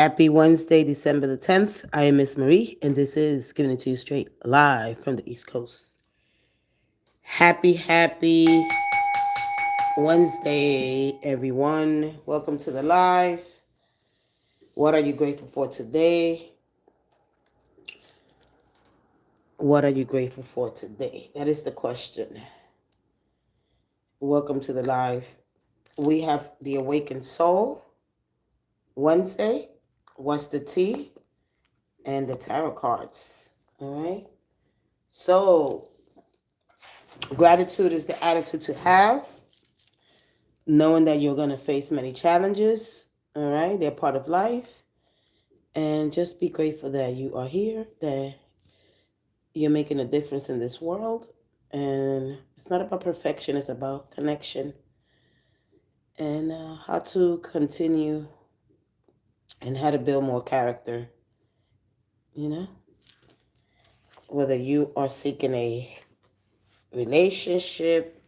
Happy Wednesday, December the 10th. I am Miss Marie, and this is Giving It to You Straight live from the East Coast. Happy Wednesday, everyone. Welcome to the live. What are you grateful for today? What are you grateful for today? That is the question. Welcome to the live. We have the Awakened Soul Wednesday. What's the tea? And the tarot cards. All right. So, gratitude is the attitude to have, knowing that you're going to face many challenges. All right. They're part of life. And just be grateful that you are here, that you're making a difference in this world. And it's not about perfection, it's about connection and how to continue and how to build more character. You know, whether you are seeking a relationship,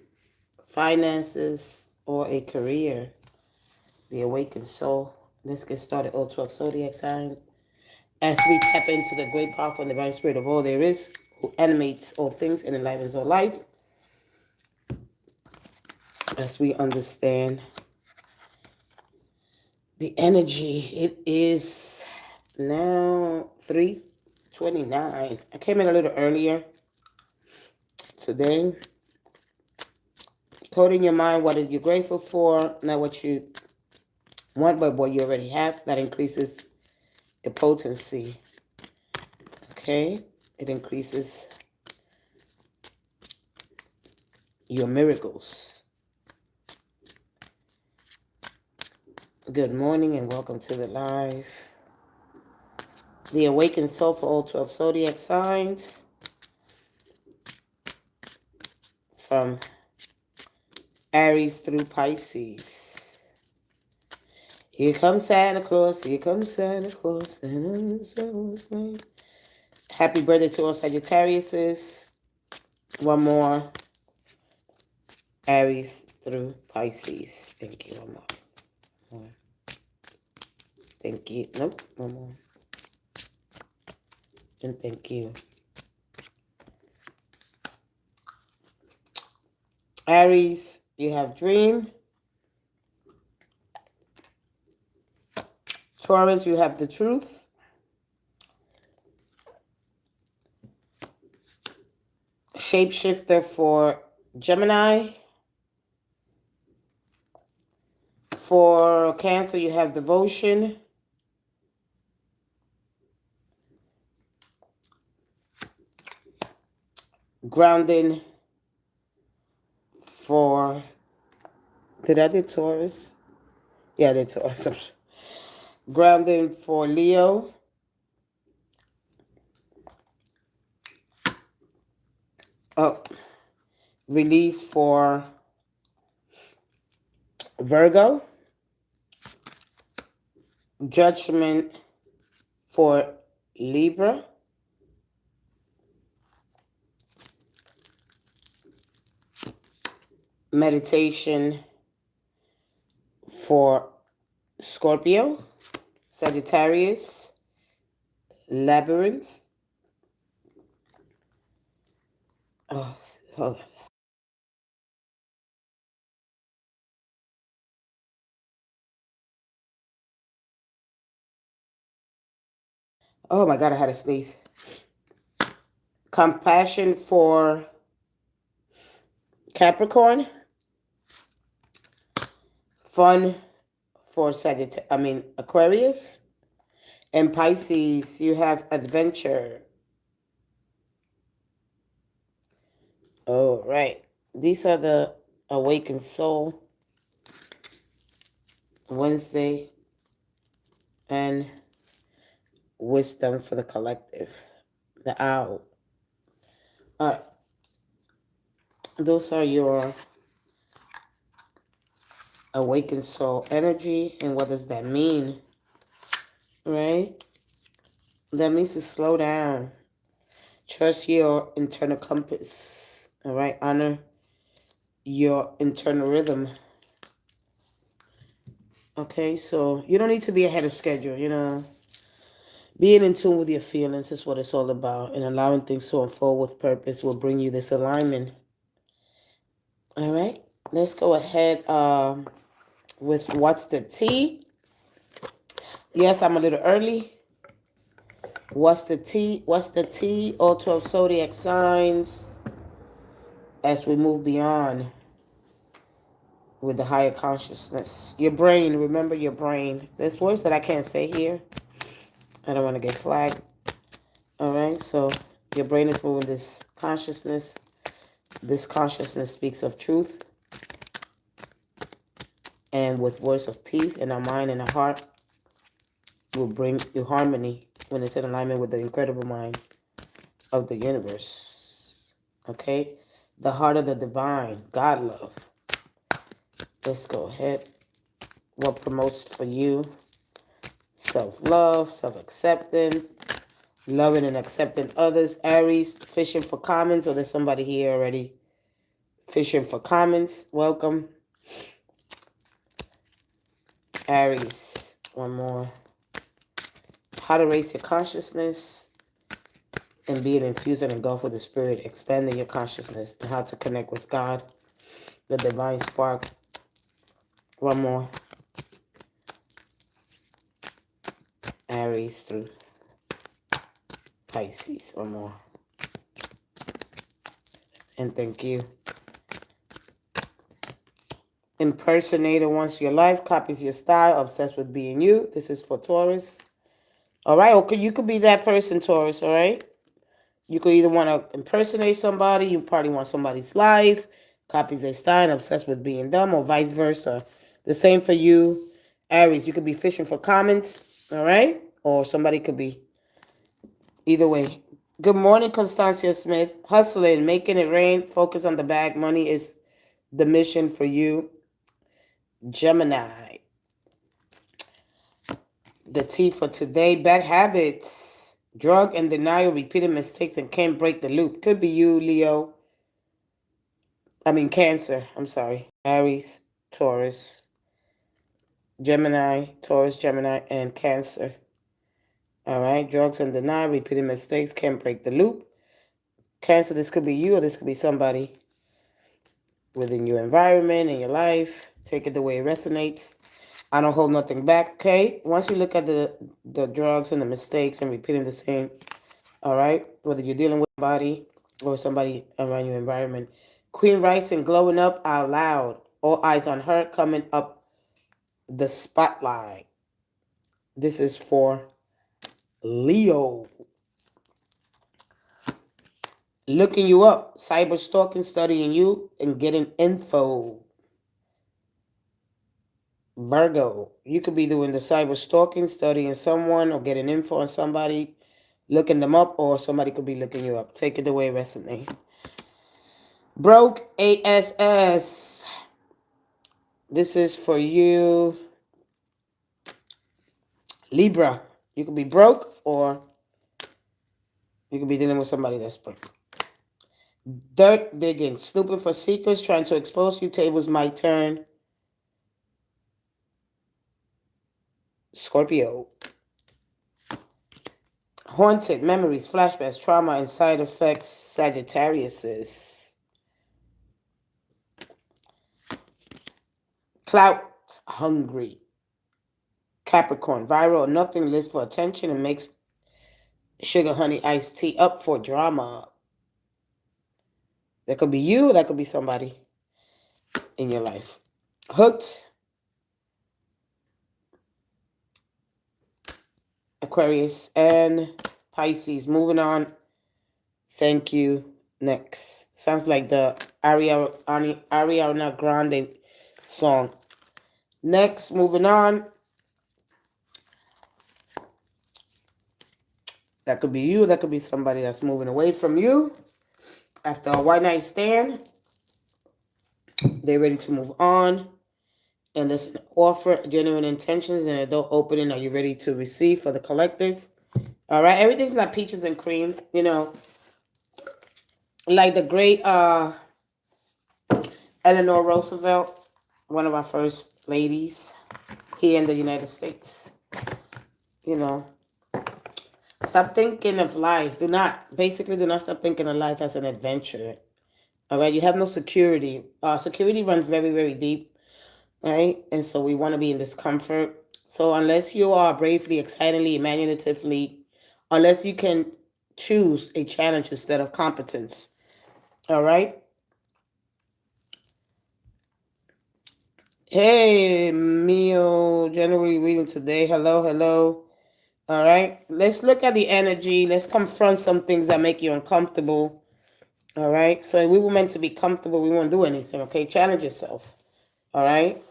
finances, or a career, the awakened soul. Let's get started. All 12 zodiac signs. As we tap into the great, powerful, and divine spirit of all there is, who animates all things and enlivens all life, as we understand the energy, it is now 3:29. I came in a little earlier today. Coding your mind, what are you grateful for? Not what you want, but what you already have. That increases your potency. Okay? It increases your miracles. Good morning and welcome to the live. The awakened soul for all 12 zodiac signs. From Aries through Pisces. Here comes Santa Claus, here comes Santa Claus. Happy birthday to all Sagittariuses. One more. Aries through Pisces. Thank you. One more. Thank you. Nope. One more. And thank you. Aries, you have dream. Taurus, you have the truth. Shapeshifter for Gemini. For Cancer, you have devotion. Grounding for, did I do Taurus? Yeah, I did Taurus. Grounding for Leo. Oh, release for Virgo. Judgment for Libra. Meditation for Scorpio. Sagittarius. Labyrinth. Oh, hold on. Oh my God, I had to sneeze. Compassion for Capricorn. Fun for Aquarius. And Pisces, you have adventure. All right. These are the Awakened Soul Wednesday and Wisdom for the Collective. The Owl. All right. Those are your Awakened Soul energy. And what does that mean? Right? That means to slow down. Trust your internal compass. All right? Honor your internal rhythm. Okay, so you don't need to be ahead of schedule, Being in tune with your feelings is what it's all about, and allowing things to unfold with purpose will bring you this alignment. All right, let's go ahead with what's the tea. Yes, I'm a little early. What's the tea? What's the tea? All 12 zodiac signs as we move beyond with the higher consciousness. Your brain, remember your brain. There's words that I can't say here. I don't want to get flagged. All right, so your brain is moving this consciousness. This consciousness speaks of truth, and with words of peace in our mind and our heart will bring you harmony when it's in alignment with the incredible mind of the universe. Okay? The heart of the divine, God love. Let's go ahead. What promotes for you? Self-love, self-acceptance, loving and accepting others. Aries, fishing for comments, or there's somebody here already fishing for comments. Welcome. Aries, one more. How to raise your consciousness and being infused and engulfed with the spirit, expanding your consciousness, and how to connect with God, the divine spark. One more. Aries through Pisces. One more. And thank you. Impersonator wants your life, copies your style, obsessed with being you. This is for Taurus. All right, okay, you could be that person, Taurus, all right? You could either want to impersonate somebody, you probably want somebody's life, copies their style, obsessed with being them, or vice versa. The same for you, Aries. You could be fishing for comments, all right? Or somebody could be either way. Good morning, Constancia Smith. Hustling, making it rain, focus on the bag. Money is the mission for you, Gemini. The tea for today, bad habits, drug and denial, repeated mistakes, and can't break the loop. Could be you, Leo. Cancer. I'm sorry. Aries, Taurus, Gemini, Taurus, Gemini, and Cancer. All right. Drugs and denial, repeated mistakes, can't break the loop. Cancer, this could be you or this could be somebody within your environment, in your life. Take it the way it resonates. I don't hold nothing back, okay? Once you look at the drugs and the mistakes and repeating the same, all right? Whether you're dealing with somebody or somebody around your environment. Queen Rising, glowing up out loud. All eyes on her, coming up the spotlight. This is for Leo. Looking you up, cyber stalking, studying you, and getting info. Virgo, you could be doing the cyber stalking, studying someone, or getting info on somebody, looking them up, or somebody could be looking you up. Take it the way it resonates. Broke ASS. This is for you, Libra. You could be broke, or you could be dealing with somebody that's broke. Dirt digging, snooping for secrets, trying to expose you. Tables might turn. Scorpio. Haunted memories, flashbacks, trauma, and side effects. Sagittarius. Clout hungry. Capricorn. Viral. Nothing lives for attention and makes sugar honey iced tea up for drama. That could be you. That could be somebody in your life. Hooked. Aquarius and Pisces. Moving on. Thank you. Next. Sounds like the Ariana Grande song. Next, moving on. That could be you. That could be somebody that's moving away from you. After a one night stand, they're ready to move on. And listen, offer genuine intentions and adult opening. Are you ready to receive for the collective? All right. Everything's not peaches and cream. Like the great Eleanor Roosevelt, one of our first ladies. here in the United States. You know, stop thinking of life. Do not stop thinking of life as an adventure. All right, you have no security. Security runs very, very deep, right? And so we want to be in discomfort. So unless you are bravely, excitedly, imaginatively, unless you can choose a challenge instead of competence, all right? Hey, Mio, January reading today. Hello, hello. All right, let's look at the energy. Let's confront some things that make you uncomfortable. All right, so we were meant to be comfortable. We won't do anything. Okay, challenge yourself. All right,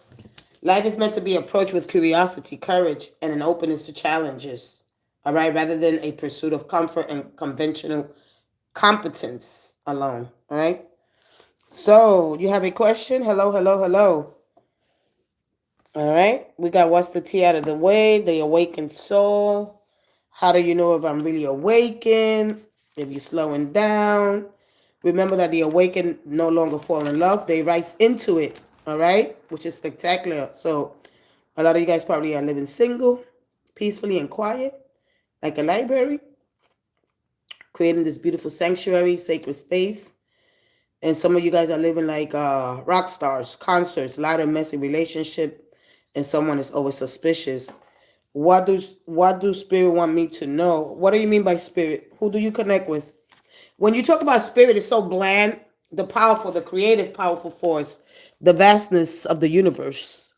life is meant to be approached with curiosity, courage, and an openness to challenges. All right, rather than a pursuit of comfort and conventional competence alone. All right. So you have a question? Hello, hello, hello. All right, we got what's the tea out of the way? The awakened soul. How do you know if I'm really awakened? If you're slowing down. Remember that the awakened no longer fall in love. They rise into it. All right, which is spectacular. So a lot of you guys probably are living single, peacefully and quiet, like a library, creating this beautiful sanctuary, sacred space. And some of you guys are living like rock stars, concerts, a lot of messy relationship, and someone is always suspicious. What do spirit want me to know? What do you mean by spirit? Who do you connect with? When you talk about spirit, it's so bland. The powerful, the creative, powerful force, the vastness of the universe.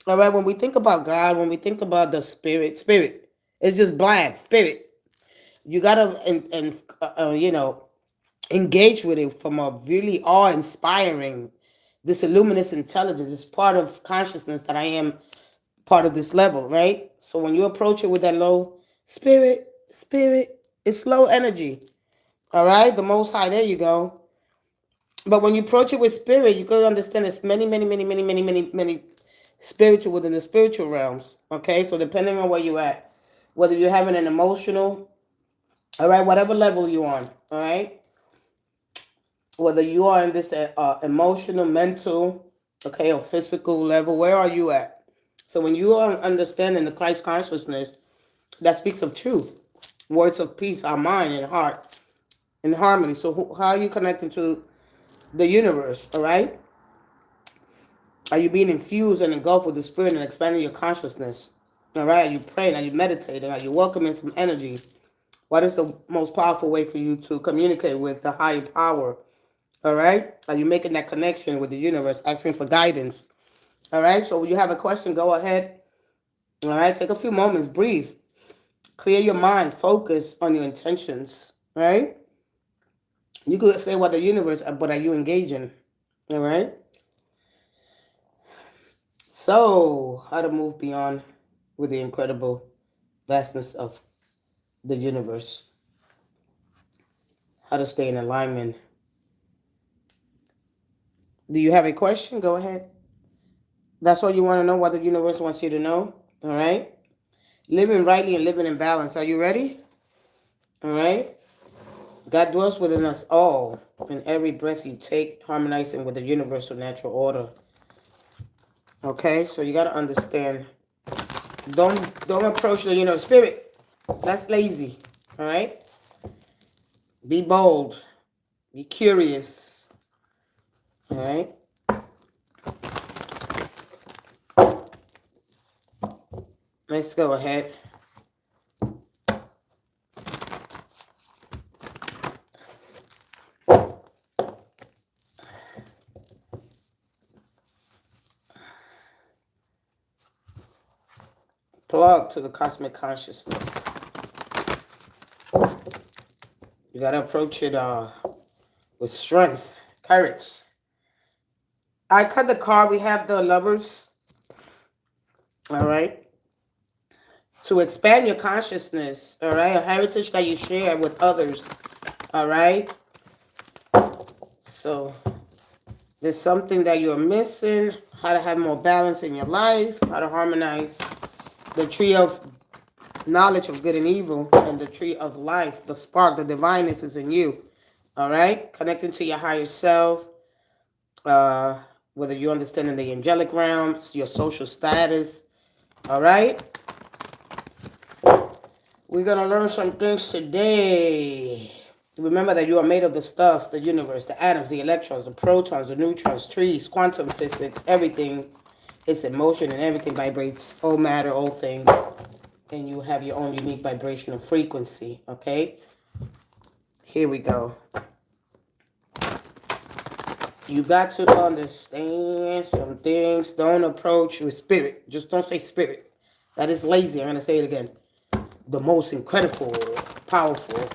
All right. When we think about God, when we think about the spirit, it's just bland. Spirit. You gotta engage with it from a really awe-inspiring. This luminous intelligence is part of consciousness that I am part of this level, right? So when you approach it with that low spirit, it's low energy. All right, the Most High. There you go. But when you approach it with spirit, you gotta understand there's many spiritual within the spiritual realms. Okay, so depending on where you're at, whether you're having an emotional, all right, whatever level you're on, all right, whether you are in this emotional, mental, okay, or physical level, where are you at? So when you are understanding the Christ consciousness, that speaks of truth, words of peace, our mind and heart in harmony. So how are you connecting to the universe? All right, are you being infused and engulfed with the spirit and expanding your consciousness? All right, are you praying? Are you meditating? Are you welcoming some energy? What is the most powerful way for you to communicate with the higher power? All right, are you making that connection with the universe, asking for guidance? All right, so when you have a question, go ahead. All right, take a few moments, breathe, clear your mind, focus on your intentions. Right? You could say what the universe, but are you engaging? All right. So, how to move beyond with the incredible vastness of the universe? How to stay in alignment? Do you have a question? Go ahead. That's all you want to know, what the universe wants you to know. All right. Living rightly and living in balance. Are you ready? All right. God dwells within us all. In every breath you take, harmonizing with the universal natural order. Okay, so you gotta understand. Don't approach the spirit. That's lazy. All right. Be bold. Be curious. All right. Let's go ahead. Plug to the cosmic consciousness. You gotta approach it with strength, courage. I cut the card. We have the lovers. All right. To expand your consciousness. All right. A heritage that you share with others. All right. So there's something that you're missing. How to have more balance in your life. How to harmonize the tree of knowledge of good and evil and the tree of life. The spark, the divineness is in you. All right. Connecting to your higher self. Whether you understand in the angelic realms, your social status, All right? We're going to learn some things today. Remember that you are made of the stuff, the universe, the atoms, the electrons, the protons, the neutrons, trees, quantum physics, everything is in motion and everything vibrates. All matter, all things. And you have your own unique vibrational frequency. Okay? Here we go. You got to understand some things. Don't approach with spirit. Just don't say spirit. That is lazy. I'm going to say it again. The most incredible, powerful,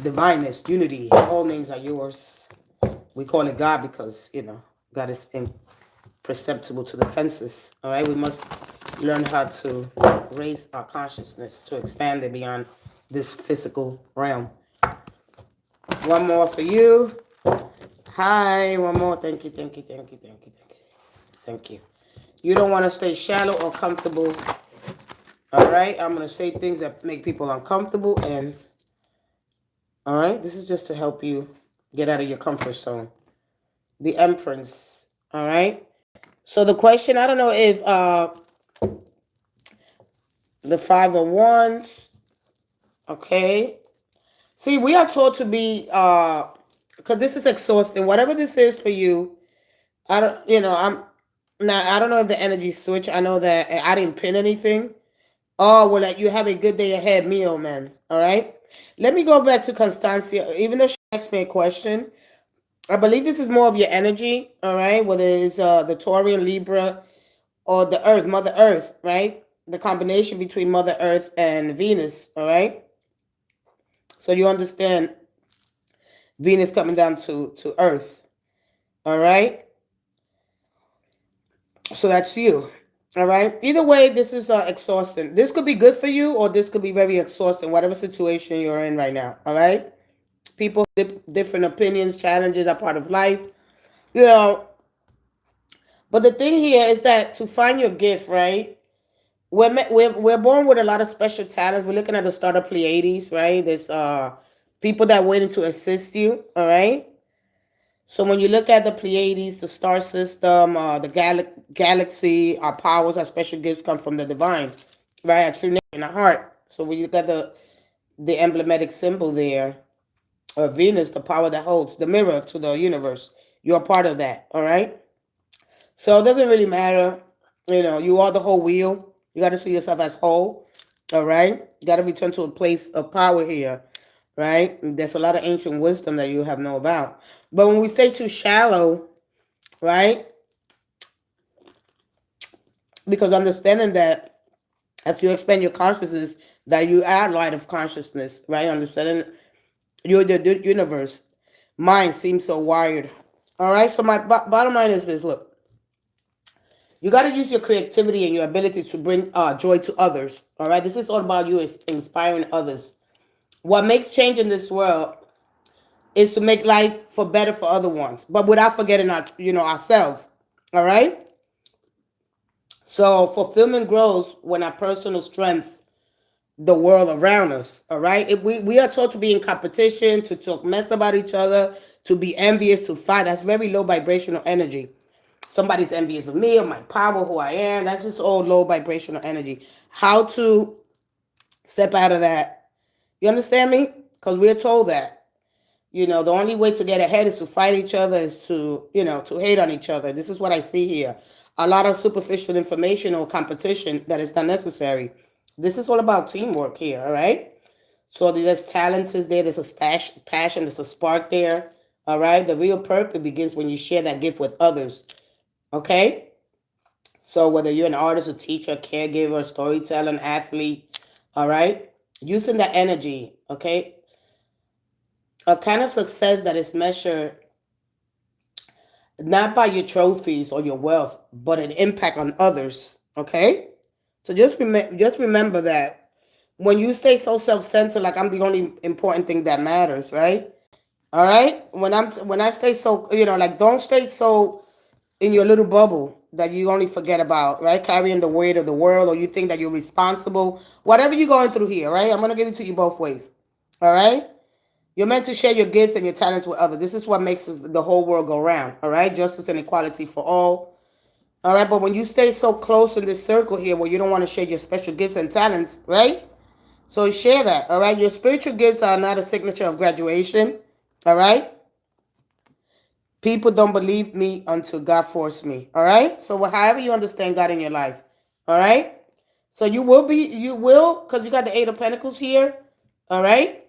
divinest, unity. All names are yours. We call it God because, God is imperceptible to the senses. All right? We must learn how to raise our consciousness to expand it beyond this physical realm. One more for you. Hi, one more. Thank you, thank you, thank you, thank you, thank you. Thank you. You don't want to stay shallow or comfortable. All right? I'm going to say things that make people uncomfortable. And, all right? This is just to help you get out of your comfort zone. The Empress. All right? So the question, I don't know if the Five of Wands. Okay? See, we are taught to be, because this is exhausting. Whatever this is for you, I don't know if the energy switch. I know that I didn't pin anything. Oh, well, like you have a good day ahead, Mio, man. All right. Let me go back to Constancia. Even though she asked me a question, I believe this is more of your energy. All right. Whether it's the Taurian Libra or the Earth, Mother Earth, right? The combination between Mother Earth and Venus. All right. So you understand Venus coming down to Earth. All right. So that's you. All right. Either way, this is exhausting. This could be good for you, or this could be very exhausting, whatever situation you're in right now. All right. People different opinions, challenges are part of life. You know, but the thing here is that to find your gift, right? We're born with a lot of special talents. We're looking at the starter Pleiades, right? There's people that waiting to assist you. All right. So when you look at the Pleiades, the star system, the galaxy, our powers, our special gifts come from the divine, right? Our true nature in our heart. So when you look at the emblematic symbol there, of Venus, the power that holds, the mirror to the universe, you're a part of that. All right. So it doesn't really matter. You are the whole wheel. You got to see yourself as whole. All right. You got to return to a place of power here. Right. There's a lot of ancient wisdom that you have know about. But when we say too shallow, right? Because understanding that as you expand your consciousness, that you are light of consciousness, right? Understanding you're the universe. Mind seems so wired. All right. So my bottom line is this: look, you got to use your creativity and your ability to bring joy to others. All right. This is all about you inspiring others. What makes change in this world is to make life for better for other ones, but without forgetting ourselves. All right. So fulfillment grows when our personal strength the world around us. All right. If we are taught to be in competition, to talk mess about each other, to be envious, to fight. That's very low vibrational energy. Somebody's envious of me or my power, who I am. That's just all low vibrational energy. How to step out of that? You understand me? Because we're told that. The only way to get ahead is to fight each other, is to hate on each other. This is what I see here. A lot of superficial information or competition that is not necessary. This is all about teamwork here, all right? So there's talent is there, there's a passion, there's a spark there, all right? The real purpose begins when you share that gift with others, okay? So whether you're an artist, a teacher, caregiver, storyteller, an athlete, all right? Using that energy, okay? A kind of success that is measured not by your trophies or your wealth, but an impact on others, okay? So just remember that when you stay so self-centered, like I'm the only important thing that matters, right? All right? When I stay so, like don't stay so in your little bubble that you only forget about, right? Carrying the weight of the world, or you think that you're responsible. Whatever you're going through here, right? I'm going to give it to you both ways. All right? You're meant to share your gifts and your talents with others. This is what makes the whole world go round. All right? Justice and equality for all. All right, but when you stay so close in this circle here where you don't want to share your special gifts and talents, right? So share that, all right? Your spiritual gifts are not a signature of graduation, all right? People don't believe me until God forced me, all right? So however you understand God in your life, all right? So you will, because you got the Eight of Pentacles here, all right?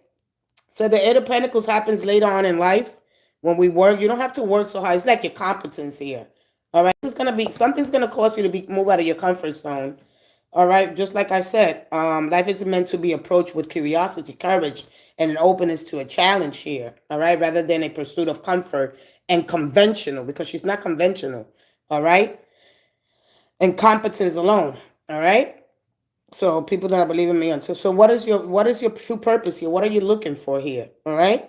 So the Eight of Pentacles happens later on in life when we work. You don't have to work so hard. It's like your competence here, all right? Something's gonna cause you to move out of your comfort zone. All right, just like I said, life is meant to be approached with curiosity, courage, and an openness to a challenge here. All right, rather than a pursuit of comfort and conventional, because she's not conventional. All right, and competence alone. All right. So people that are believing me until. So what is your true purpose here? What are you looking for here? All right.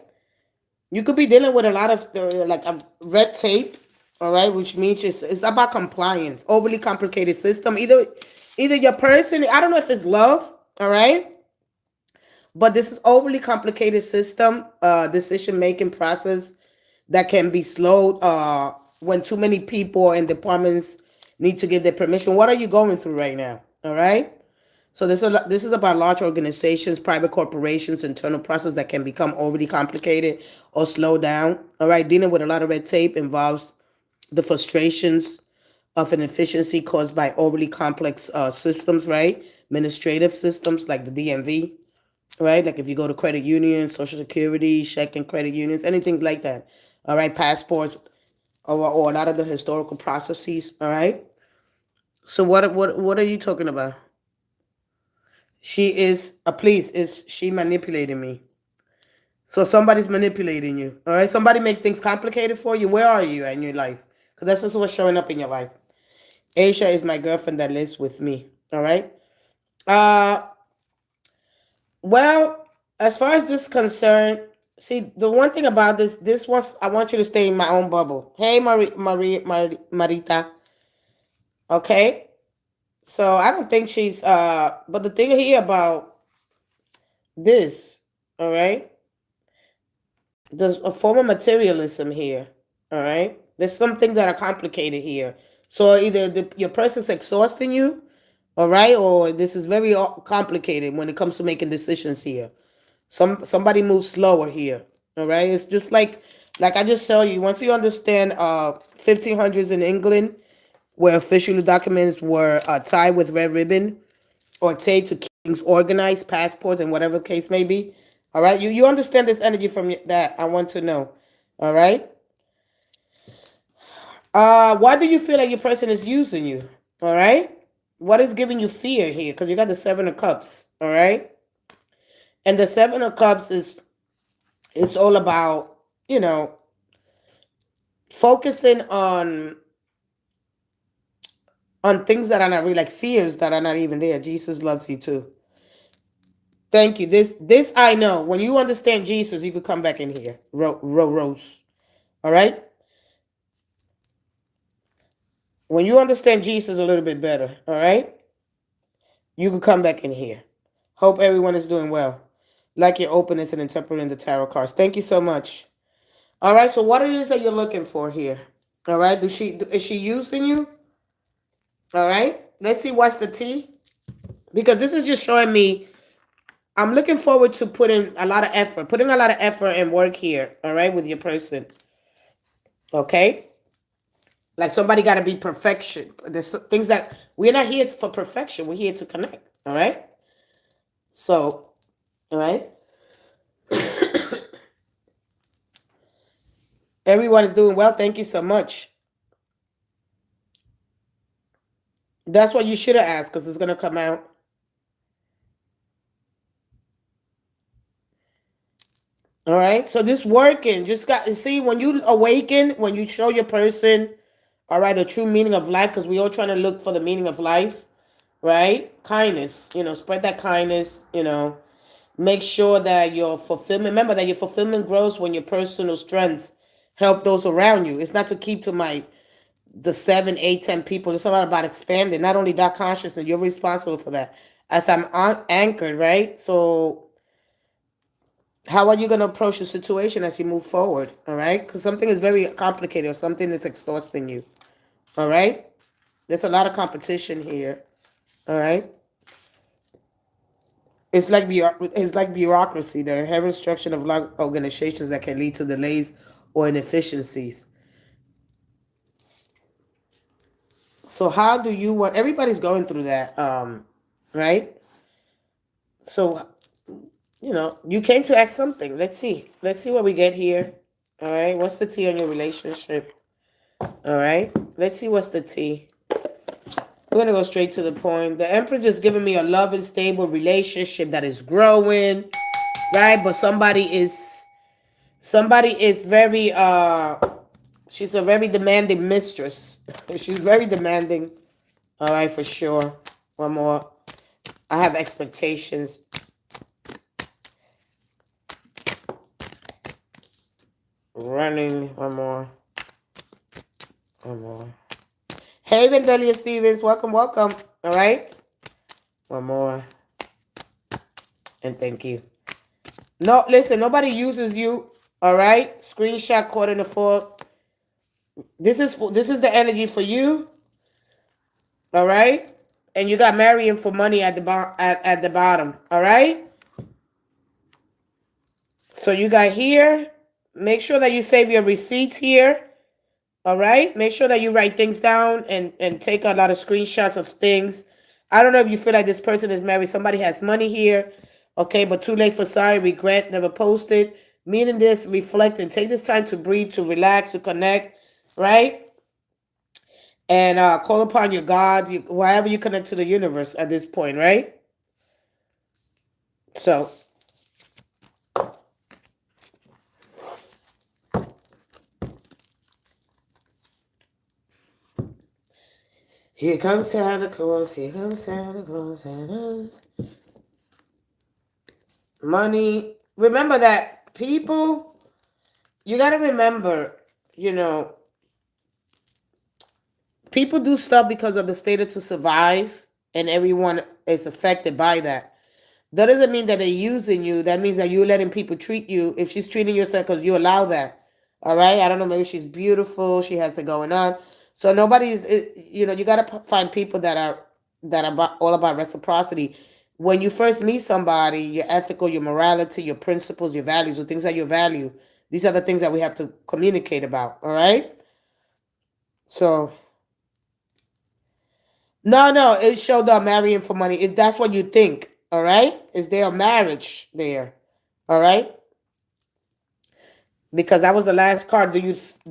You could be dealing with a lot of like a red tape, all right, which means it's about compliance, overly complicated system. Either your person, I don't know if it's love, all right, but this is overly complicated system, decision making process that can be slowed when too many people and departments need to give their permission. What are you going through right now? All right. So this is about large organizations, private corporations, internal process that can become overly complicated or slow down. All right, dealing with a lot of red tape involves the frustrations of inefficiency caused by overly complex systems, right? Administrative systems like the DMV, right? Like if you go to credit unions, Social Security, checking credit unions, anything like that. All right, passports, or a lot of the historical processes. All right. So what are you talking about? She is please, is she manipulating me? So somebody's manipulating you. All right. Somebody makes things complicated for you. Where are you in your life? Because that's just what's showing up in your life. Aisha is my girlfriend that lives with me. All right. Uh, well, as far as this is concerned, see, the one thing about this was I want you to stay in my own bubble. Hey, Marita. Okay. So I don't think she's but the thing here about this, all right, there's a form of materialism here, all right. There's some things that are complicated here. So either your person's exhausting you, all right, or this is very complicated when it comes to making decisions here. Somebody moves slower here, all right. It's just like I just tell you, once you understand 1500s in England, where official documents were tied with red ribbon or taped to keep things organized, passports and whatever the case may be. All right, you understand this energy from that? I want to know. All right. Why do you feel like your person is using you? All right. What is giving you fear here? Because you got the Seven of Cups. All right. And the Seven of Cups it's all about, focusing on things that are not really, like fears that are not even there. Jesus loves you too. Thank you. This I know. When you understand Jesus, you could come back in here. Rose. All right. When you understand Jesus a little bit better, all right, you can come back in here. Hope everyone is doing well. Like your openness and interpreting the tarot cards. Thank you so much. All right. So what it is that you're looking for here? All right. Is she using you? All right. Let's see what's the tea. Because this is just showing me I'm looking forward to putting a lot of effort and work here. All right, with your person. Okay. Like somebody got to be perfection. There's things that we're not here for perfection. We're here to connect. All right. So, all right. Everyone is doing well. Thank you so much. That's what you should have asked because it's going to come out. All right. So this working just got, see, when you awaken, when you show your person, all right, the true meaning of life, because we all trying to look for the meaning of life, right? Kindness, spread that kindness, make sure that your fulfillment, remember that your fulfillment grows when your personal strengths help those around you. It's not to keep to the 7, 8, 10 people. It's a lot about expanding. Not only that consciousness, you're responsible for that. As I'm anchored, right? So how are you going to approach the situation as you move forward? All right? Because something is very complicated or something is exhausting you. All right? There's a lot of competition here. All right. It's like bureaucracy. There are heavy structure of large organizations that can lead to delays or inefficiencies. So how do you want? Everybody's going through that, right? So you came to ask something. Let's see. Let's see what we get here. All right. What's the tea on your relationship? All right. Let's see what's the tea. We're gonna go straight to the point. The Empress is giving me a love and stable relationship that is growing, right? But somebody is very she's a very demanding mistress. She's very demanding. All right, for sure. One more. I have expectations. Running. One more. One more. Hey, Vandelia Stevens. Welcome, welcome. All right. One more. And thank you. No, listen. Nobody uses you. All right. Screenshot quarter in the fourth. This is the energy for you. All right. And you got marrying for money at the at the bottom. All right. So you got here. Make sure that you save your receipts here. All right. Make sure that you write things down and take a lot of screenshots of things. I don't know if you feel like this person is married. Somebody has money here. Okay, but too late for sorry, regret, never posted. Meaning this, reflect and take this time to breathe, to relax, to connect, right? And call upon your God, however you connect to the universe at this point, right? So here comes Santa Claus, here comes Santa Claus, Santa. Money. Remember that people, you got to remember, you know, people do stuff because of the status to survive, and everyone is affected by that. That doesn't mean that they're using you. That means that you're letting people treat you. If she's treating you because you allow that. All right. I don't know. Maybe she's beautiful. She has it going on. So nobody's. You got to find people that are all about reciprocity. When you first meet somebody, your ethical, your morality, your principles, your values, the things that you value. These are the things that we have to communicate about. All right. So no. It showed up marrying for money. If that's what you think. All right. Is there a marriage there? All right. Because that was the last card. Do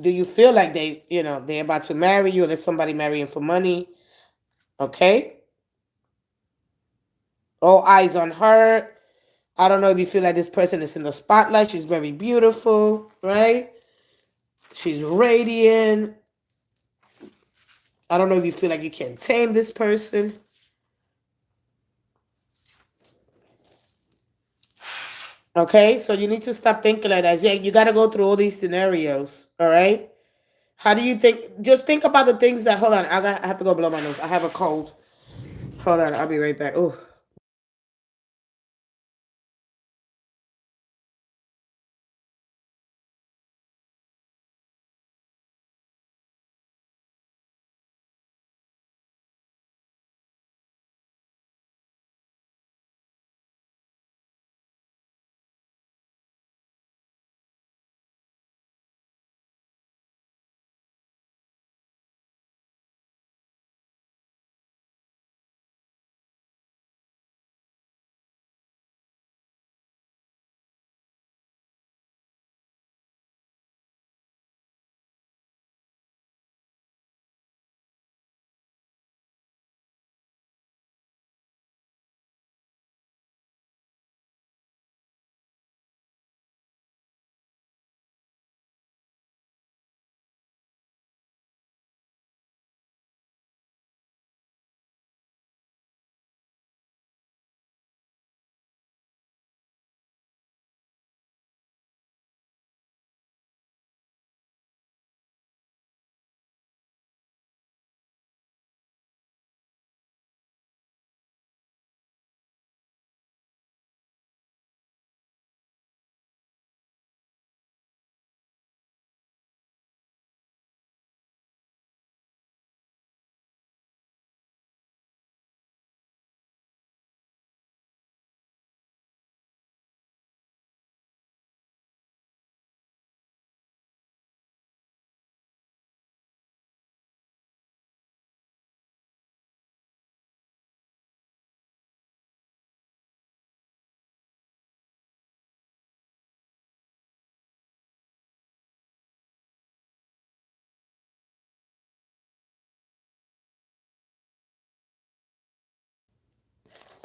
you feel like they're about to marry you, or there's somebody marrying for money? Okay, all eyes on her. I don't know if you feel like this person is in the spotlight. She's very beautiful, right? She's radiant. I don't know if you feel like you can tame this person. Okay, so you need to stop thinking like that. Yeah, you got to go through all these scenarios. All right. How do you think? Just think about the things that. Hold on, I have to go blow my nose. I have a cold. Hold on, I'll be right back. Oh.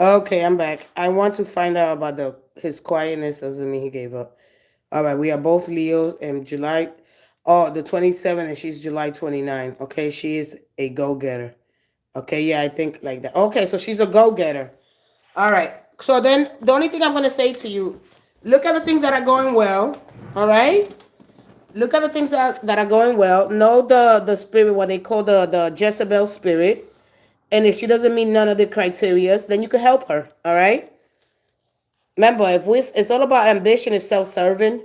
Okay, I'm back. I want to find out about the his quietness doesn't mean he gave up. All right, we are both Leo and July. Oh, the 27th, and she's July 29. Okay, she is a go getter. Okay, yeah, I think like that. Okay, so she's a go getter. All right. So then the only thing I'm gonna say to you, look at the things that are going well. All right. Look at the things that are going well. Know the spirit, what they call the Jezebel spirit. And if she doesn't meet none of the criterias, then you can help her. All right. Remember, if it's all about ambition and self-serving,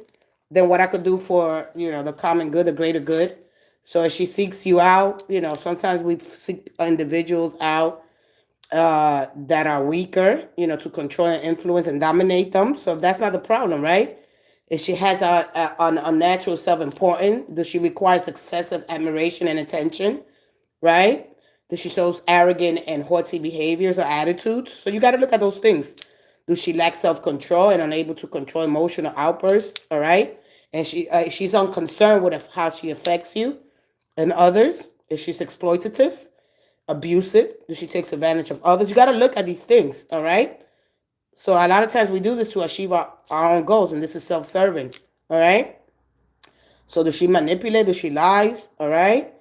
then what I could do for the common good, the greater good. So if she seeks you out, sometimes we seek individuals out that are weaker, to control and influence and dominate them. So that's not the problem, right? If she has an unnatural self-importance, does she require excessive admiration and attention, right? Does she shows arrogant and haughty behaviors or attitudes? So you got to look at those things. Does she lack self-control and unable to control emotional outbursts? All right, and she's unconcerned with how she affects you and others. Is she's exploitative, abusive? Does she takes advantage of others? You got to look at these things. All right. So a lot of times we do this to achieve our own goals, and this is self-serving. All right. So does she manipulate? Does she lies? All right.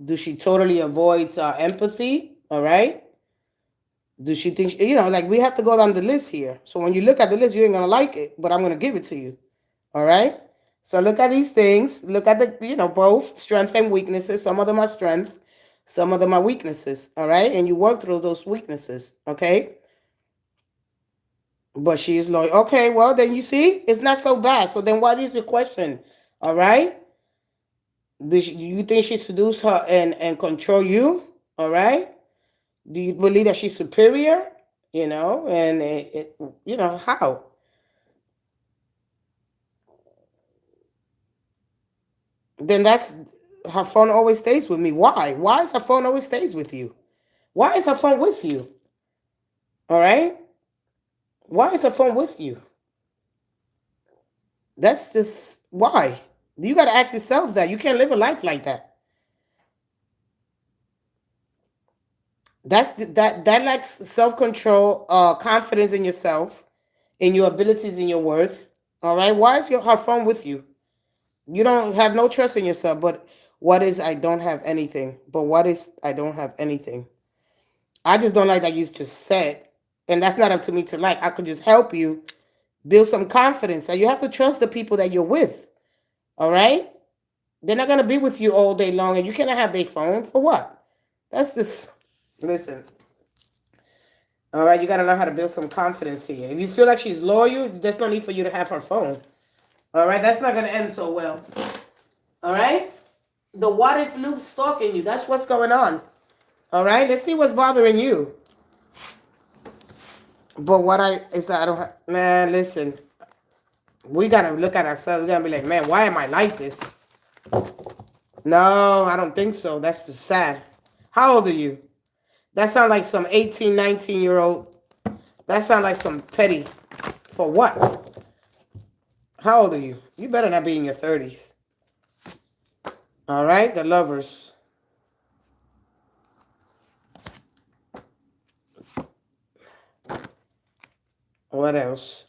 Does she totally avoid empathy? All right. Does she think, like we have to go down the list here. So when you look at the list, you ain't going to like it, but I'm going to give it to you. All right. So look at these things. Look at both strength and weaknesses. Some of them are strength. Some of them are weaknesses. All right. And you work through those weaknesses. Okay. But she is loyal. Okay. Well, then you see, it's not so bad. So then what is your question? All right. Do you think she seduce her and control you? All right. Do you believe that she's superior? And how? Then that's her phone always stays with me. Why? Why is her phone always stays with you? Why is her phone with you? All right. Why is her phone with you? That's just why. You got to ask yourself that. You can't live a life like that. That lacks self control, confidence in yourself, in your abilities, in your worth. All right. Why is her phone with you? You don't have no trust in yourself. But what is I don't have anything? But what is I don't have anything? I just don't like that you just said, and that's not up to me to like. I could just help you build some confidence. And you have to trust the people that you're with. All right. They're not gonna be with you all day long, and you cannot have their phone for what? That's just listen. All right, you gotta learn how to build some confidence here. If you feel like she's loyal, there's no need for you to have her phone. All right, that's not gonna end so well. All right, the what if loop's stalking you. That's what's going on. All right, let's see what's bothering you. But what I don't have, man. Listen, we gotta look at ourselves. We gotta be like, man, why am I like this? No, I don't think so. That's just sad. How old are you? That sounds like some 18, 19-year-old. That sounds like some petty. For what? How old are you? You better not be in your 30s. All right, the lovers. What else?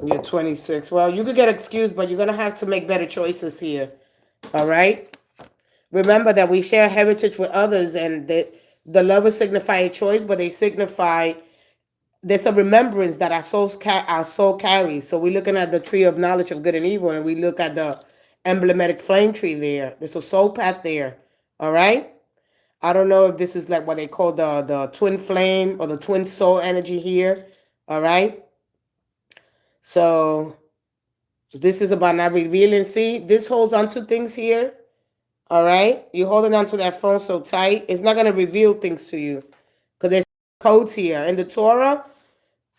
You're 26. Well, you could get excused, but you're going to have to make better choices here. All right? Remember that we share heritage with others, and the lovers signify a choice, but they signify there's a remembrance that our soul carries. So we're looking at the tree of knowledge of good and evil, and we look at the emblematic flame tree there. There's a soul path there. All right? I don't know if this is like what they call the twin flame or the twin soul energy here. All right? So this is about not revealing. See, this holds on to things here. All right? You're holding on to that phone so tight. It's not going to reveal things to you because there's codes here. In the Torah,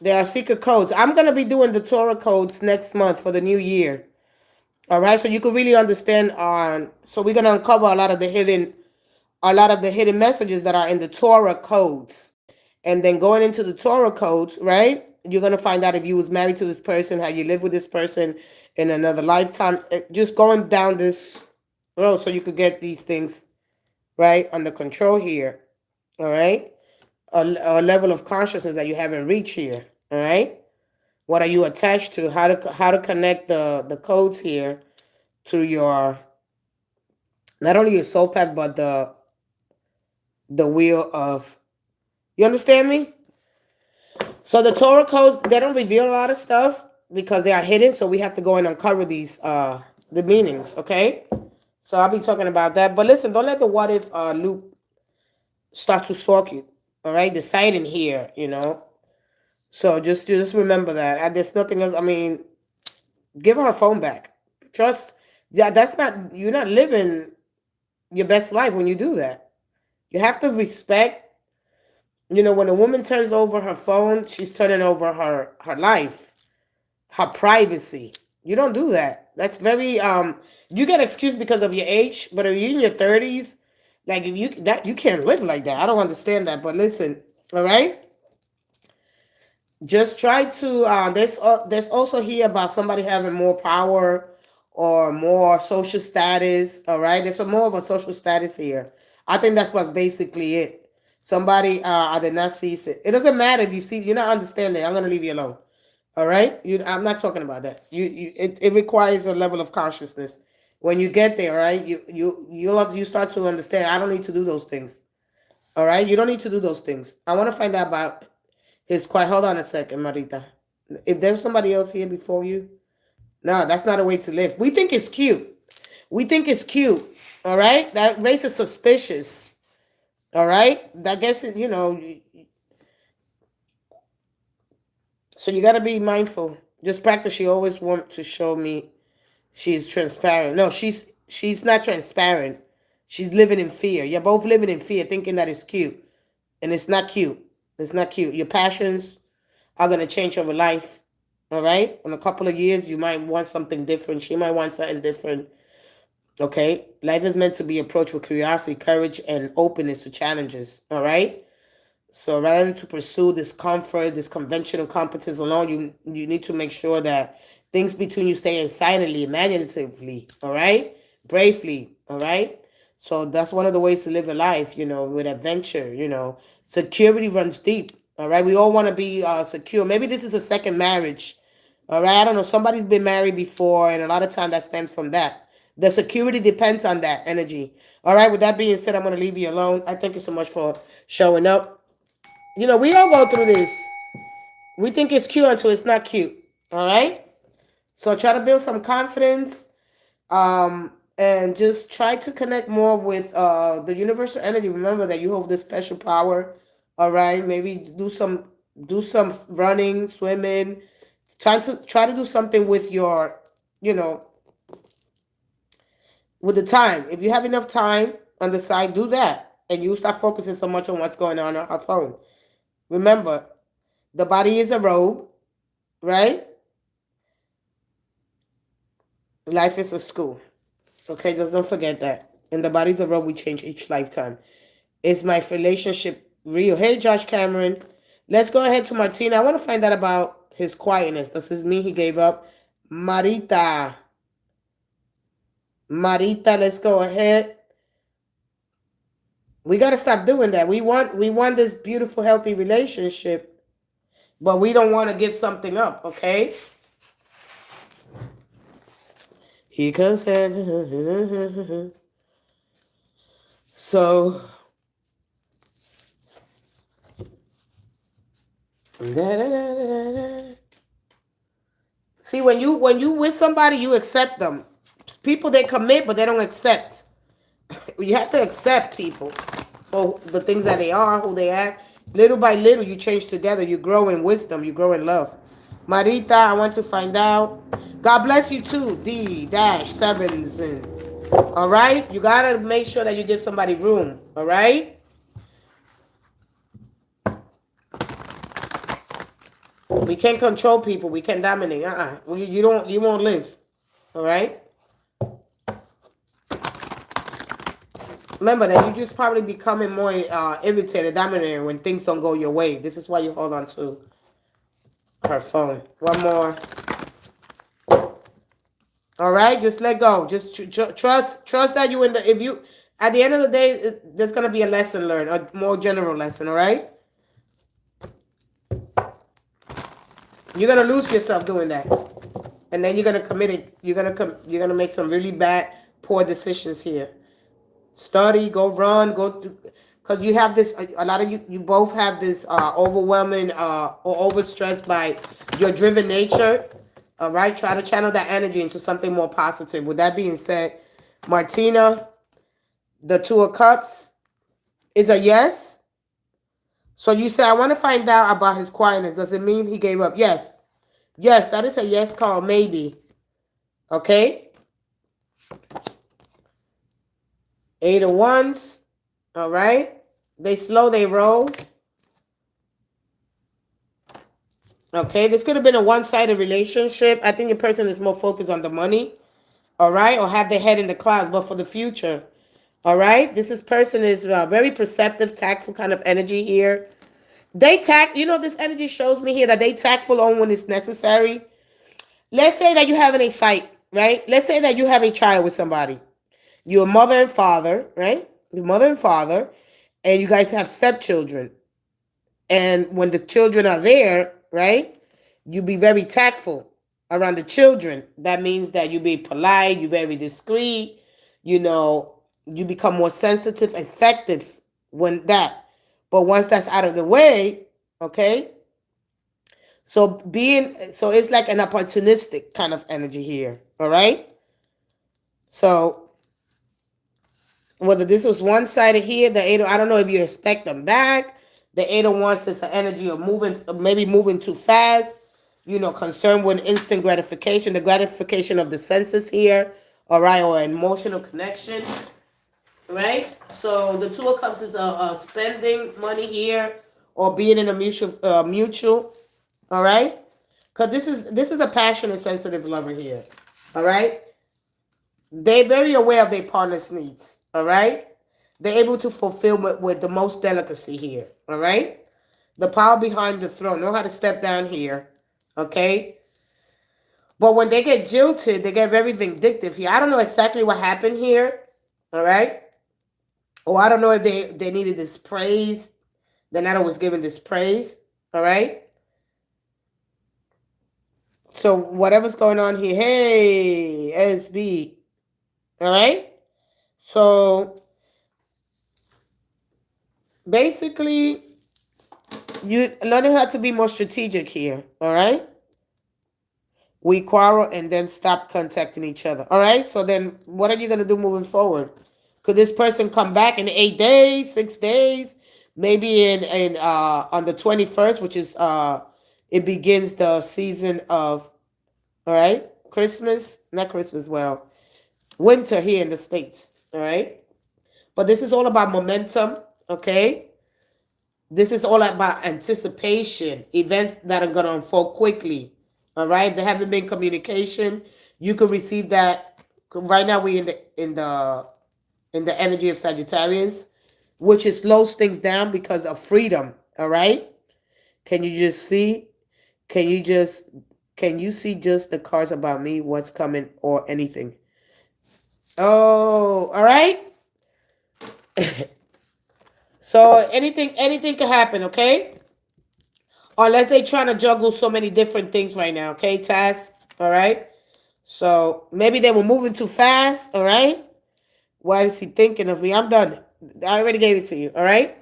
there are secret codes. I'm going to be doing the Torah codes next month for the new year. All right? So you can really understand on. So we're going to uncover a lot of the hidden messages that are in the Torah codes. And then going into the Torah codes, right? You're going to find out if you was married to this person, how you live with this person in another lifetime. Just going down this road so you could get these things, right, under control here. All right, a level of consciousness that you haven't reached here. All right, what are you attached to? How to connect the codes here to your, not only your soul path, but the wheel of, you understand me? So the Torah codes, they don't reveal a lot of stuff because they are hidden. So we have to go and uncover these the meanings. Okay. So I'll be talking about that. But listen, don't let the what if loop start to stalk you. All right, the sighting here, So just remember that. There's nothing else. I mean, give her phone back. Trust. Yeah, that's not. You're not living your best life when you do that. You have to respect. When a woman turns over her phone, she's turning over her life, her privacy. You don't do that. That's very you get excused because of your age, but if you're in your 30s, like if you can't live like that. I don't understand that. But listen, all right? Just try to there's also here about somebody having more power or more social status, all right? There's more of a social status here. I think that's what's basically it. Somebody I did not see it. It doesn't matter if you see, you're not understanding. I'm gonna leave you alone. All right, I'm not talking about that. It requires a level of consciousness. When you get there, all right, you start to understand. I don't need to do those things. All right, you don't need to do those things. I want to find out about his quiet. Hold on a second, Marita. If there's somebody else here before you, no, that's not a way to live. We think it's cute. We think it's cute. All right, that raises suspicious. All right, that gets it. So you got to be mindful. Just practice. She always want to show me she's transparent. No, she's not transparent. She's living in fear. You're both living in fear, thinking that it's cute, and it's not cute. It's not cute. Your passions are gonna change over life. All right. In a couple of years, you might want something different. She might want something different. Okay. Life is meant to be approached with curiosity, courage, and openness to challenges. All right. So rather than to pursue this comfort, this conventional competence alone, you need to make sure that things between you stay silently, imaginatively, all right, bravely, all right. So that's one of the ways to live a life, with adventure. Security runs deep. All right, we all want to be secure. Maybe this is a second marriage. All right, I don't know. Somebody's been married before, and a lot of time that stems from that. The security depends on that energy. All right. With that being said, I'm going to leave you alone. I thank you so much for showing up. We all go through this. We think it's cute until it's not cute. All right? So try to build some confidence, and just try to connect more with the universal energy. Remember that you hold this special power. All right? Maybe do some running, swimming. Try to do something with your, you know, with the time. If you have enough time on the side, do that. And you start focusing so much on what's going on our phone. Remember, the body is a robe, right? Life is a school. Okay, just don't forget that. And the body's a robe we change each lifetime. Is my relationship real? Hey, Josh Cameron. Let's go ahead to Martina. I want to find out about his quietness. Does this mean he gave up? Marita. Marita, let's go ahead. We got to stop doing that. We want this beautiful, healthy relationship, but we don't want to give something up, okay? He comes in. So see, when you with somebody, you accept them. People, they commit, but they don't accept. You have to accept people for the things that they are, who they are. Little by little, you change together. You grow in wisdom. You grow in love. Marita, I want to find out. God bless you too. D-sevens. All right? You got to make sure that you give somebody room. All right? We can't control people. We can't dominate. You won't live. All right? Remember that you just probably becoming more irritated, dominating when things don't go your way. This is why you hold on to her phone. One more. All right, just let go. Just trust that you in the. At the end of the day, there's going to be a lesson learned, a more general lesson, all right? You're going to lose yourself doing that. And then you're going to commit it. You're going to make some really bad, poor decisions here. Study, go run, go through, because you have this, a lot of you both have this overwhelming or overstressed by your driven nature. All right, try to channel that energy into something more positive. With that being said, Martina, the Two of Cups is a yes. So you say, I want to find out about his quietness. Does it mean he gave up? Yes. Yes, that is a yes call, maybe. Okay? Eight of Wands. All right? They slow, they roll. Okay, this could have been a one-sided relationship. I think your person is more focused on the money. All right? Or have their head in the clouds, but for the future. All right? This person is very perceptive, tactful kind of energy here. This energy shows me here that they tactful on when it's necessary. Let's say that you're having a fight, right? Let's say that you have a child with somebody. You're a mother and father, right? Your mother and father, and you guys have stepchildren. And when the children are there, right, you be very tactful around the children. That means that you be polite, you very discreet, you become more sensitive, effective when that. But once that's out of the way, okay, so it's like an opportunistic kind of energy here, all right? So whether this was one-sided here, I don't know if you expect them back. The Eight of Wands is the energy of maybe moving too fast, concerned with instant gratification, the gratification of the senses here, all right, or emotional connection, right? So the Two of Cups is spending money here or being in a mutual, all right? Because this is a passionate, sensitive lover here, all right? They're very aware of their partner's needs, all right? They're able to fulfill with the most delicacy here, all right? The power behind the throne, know how to step down here, okay? But when they get jilted, they get very vindictive here. I don't know exactly what happened here, all right? Or I don't know if they needed this praise. The Nana was given this praise, all right? So whatever's going on here, hey, SB, all right? So basically, you learning how to be more strategic here, all right? We quarrel and then stop contacting each other, all right? So then what are you going to do moving forward? Could this person come back in 8 days, 6 days? Maybe in on the 21st, which is it begins the season of, all right, Christmas, not Christmas, well, winter here in the States, all right? But this is all about momentum, okay? This is all about anticipation, events that are going to unfold quickly, all right? If there haven't been communication, you could receive that. Right now, we're in the energy of Sagittarius, which is slows things down because of freedom, all right? Can you just see? Can you see just the cards about me, what's coming, or anything? Oh, all right. So anything can happen, okay? Unless they're trying to juggle so many different things right now, okay, Taz? All right? So maybe they were moving too fast, all right? Why is he thinking of me? I'm done. I already gave it to you, all right?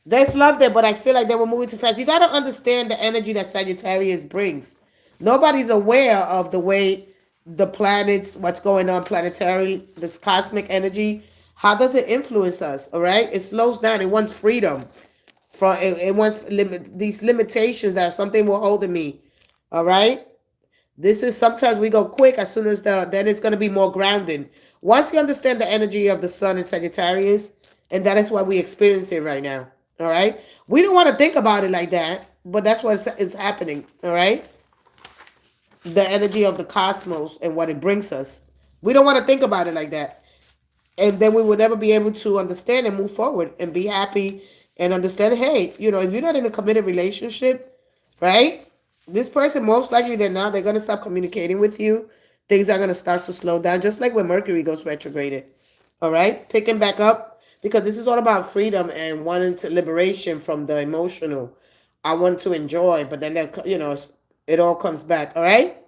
There's love there, but I feel like they were moving too fast. You got to understand the energy that Sagittarius brings. Nobody's aware of the way the planets, what's going on planetary, this cosmic energy. How does it influence us, all right? It slows down. It wants freedom. It wants these limitations that something will hold in me, all right? This is sometimes we go quick as soon as then it's going to be more grounding. Once you understand the energy of the sun in Sagittarius, and that is what we experience here right now, all right? We don't want to think about it like that, but that's what is happening, all right? The energy of the cosmos and what it brings us. We don't want to think about it like that. And then we will never be able to understand and move forward and be happy and understand, hey, if you're not in a committed relationship, right? This person, most likely they're going to stop communicating with you. Things are going to start to slow down, just like when Mercury goes retrograde. All right, picking back up because this is all about freedom and wanting to liberation from the emotional. I want to enjoy, but then it all comes back. All right.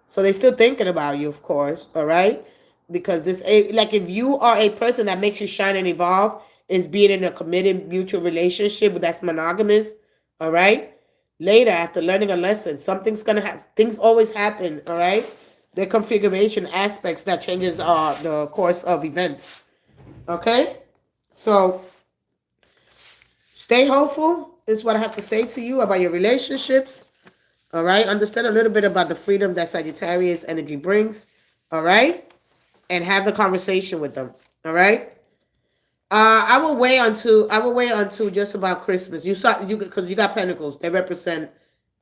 So they're still thinking about you, of course, all right? Because like if you are a person that makes you shine and evolve, is being in a committed mutual relationship that's monogamous, all right? Later, after learning a lesson, something's gonna have things always happen, all right? The configuration aspects that changes the course of events. Okay? So stay hopeful is what I have to say to you about your relationships. All right, understand a little bit about the freedom that Sagittarius energy brings. All right, and have the conversation with them. All right. I will wait until just about Christmas. You saw you because you got Pentacles. They represent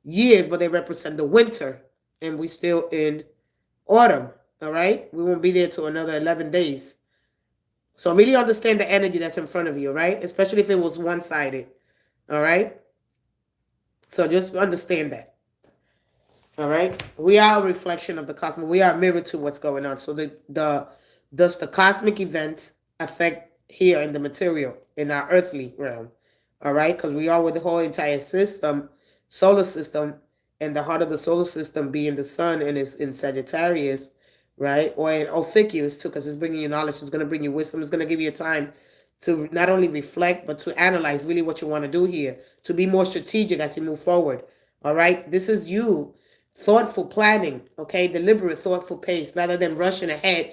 years, but they represent the winter, and we still in autumn. All right, we won't be there till another 11 days. So really understand the energy that's in front of you. All right, especially if it was one sided. All right. So just understand that. All right, we are a reflection of the cosmos. We are a mirror to what's going on. So does the cosmic events affect here in the material in our earthly realm? All right, because we are with the whole entire system, solar system, and the heart of the solar system being the sun and is in Sagittarius, right? Or in Ophiuchus too, because it's bringing you knowledge. It's going to bring you wisdom. It's going to give you time to not only reflect but to analyze really what you want to do here, to be more strategic as you move forward. All right, this is you thoughtful planning, okay, deliberate, thoughtful pace rather than rushing ahead.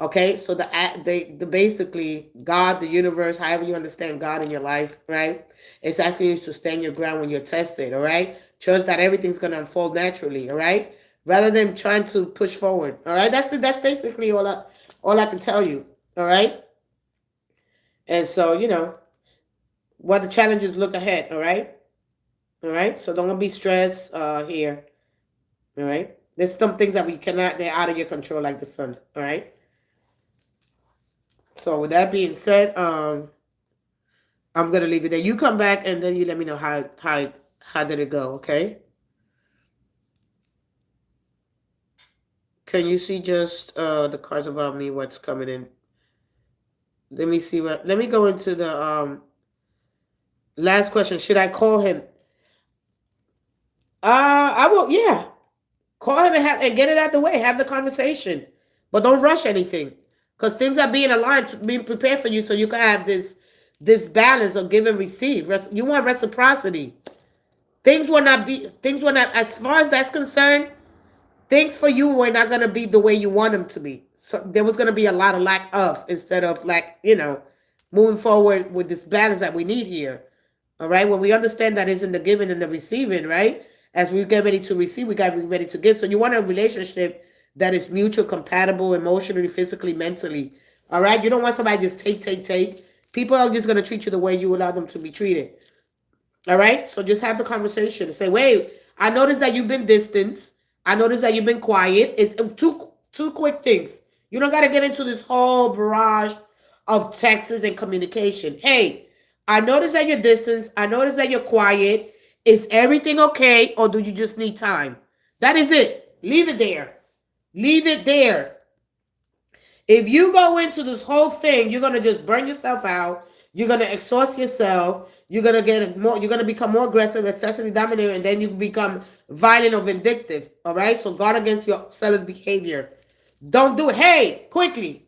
Okay, so the basically God, the universe, however you understand God in your life, right? It's asking you to stand your ground when you're tested, all right? Trust that everything's gonna unfold naturally, all right? Rather than trying to push forward, all right? That's basically all I can tell you, all right? And so what the challenges look ahead, all right. So don't be stressed here. All right. There's some things that they're out of your control, like the sun. All right. So with that being said, I'm gonna leave it there. You come back and then you let me know how did it go, okay? Can you see just the cards about me, what's coming in? Let me see let me go into the last question. Should I call him? I will, yeah. Call him and get it out the way. Have the conversation. But don't rush anything. Because things are being aligned, being prepared for you so you can have this balance of give and receive. You want reciprocity. Things will not, as far as that's concerned, things for you were not going to be the way you want them to be. So there was going to be a lot of lack of, instead of moving forward with this balance that we need here. All right. When we understand that it's in the giving and the receiving, right? As we get ready to receive, we got to be ready to give. So you want a relationship that is mutual, compatible, emotionally, physically, mentally. All right. You don't want somebody just take. People are just going to treat you the way you allow them to be treated. All right. So just have the conversation and say, wait, I noticed that you've been distant. I noticed that you've been quiet. It's two quick things. You don't got to get into this whole barrage of texts and communication. Hey, I noticed that you're distant. I noticed that you're quiet. Is everything okay, or do you just need time? That is it. Leave it there. Leave it there. If you go into this whole thing, you're gonna just burn yourself out. You're gonna exhaust yourself. You're gonna You're gonna become more aggressive, excessively dominating, and then you become violent or vindictive. All right. So guard against your seller's behavior. Don't do it. Hey, quickly.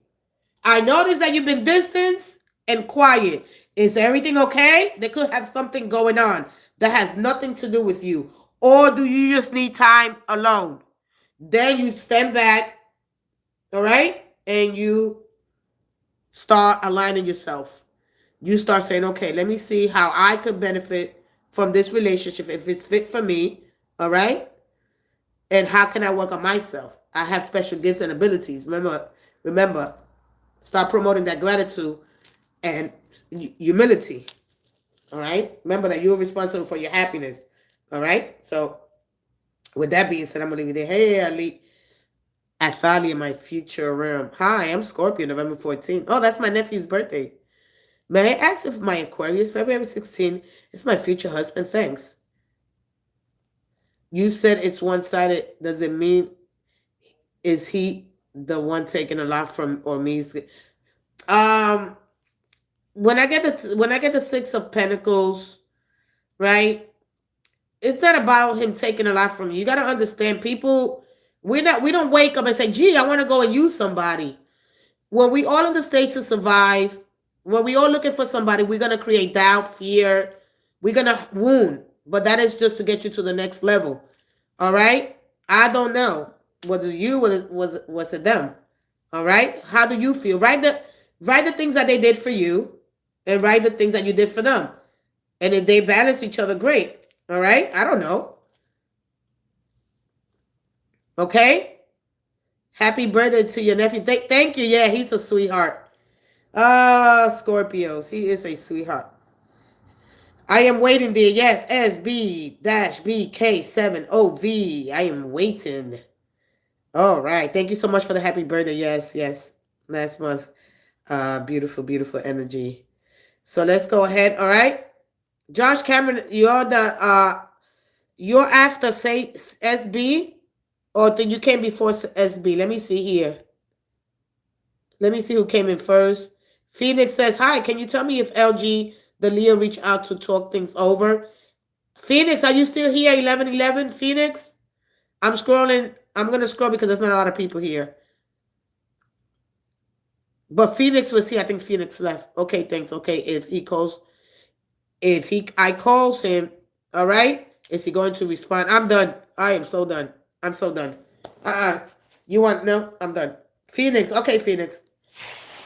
I noticed that you've been distant and quiet. Is everything okay? They could have something going on that has nothing to do with you, or do you just need time alone? Then you stand back. All right, and you start aligning yourself. You start saying, okay, let me see how I could benefit from this relationship if it's fit for me. All right. And how can I work on myself? I have special gifts and abilities. Remember, start promoting that gratitude and humility. All right. Remember that you're responsible for your happiness. All right. So with that being said, I'm going to leave you there. Hey, Ali. Athalia, my future realm. Hi, I'm Scorpio, November 14th. Oh, that's my nephew's birthday. May I ask if my Aquarius, February 16th, is my future husband? Thanks. You said it's one-sided. Does it mean, is he the one taking a lot from, or me? When I get the Six of Pentacles, right? It's not about him taking a lot from you. You got to understand, people. We don't wake up and say, "Gee, I want to go and use somebody." When we all in the state to survive, when we all looking for somebody, we're gonna create doubt, fear. We're gonna wound, but that is just to get you to the next level. All right. I don't know whether you was it them. All right. How do you feel? Write the things that they did for you, and write the things that you did for them. And if they balance each other, great. All right. I don't know. Okay. Happy birthday to your nephew. Thank you. Yeah, he's a sweetheart. Scorpios. He is a sweetheart. I am waiting, dear. Yes, SB-BK7OV. I am waiting. All right. Thank you so much for the happy birthday. Yes, yes. Last month. Beautiful, beautiful energy. So let's go ahead. All right. Josh Cameron, you're after say SB, or did you came before SB? Let me see here. Let me see who came in first. Phoenix says, hi, can you tell me if LG, the Leo, reached out to talk things over? Phoenix, are you still here? 1111, Phoenix? I'm scrolling. I'm going to scroll because there's not a lot of people here. But Phoenix was here. I think Phoenix left. Okay, thanks. Okay, I calls him, all right? Is he going to respond? I'm done. I am so done. I'm so done. You want, no? I'm done. Phoenix. Okay, Phoenix.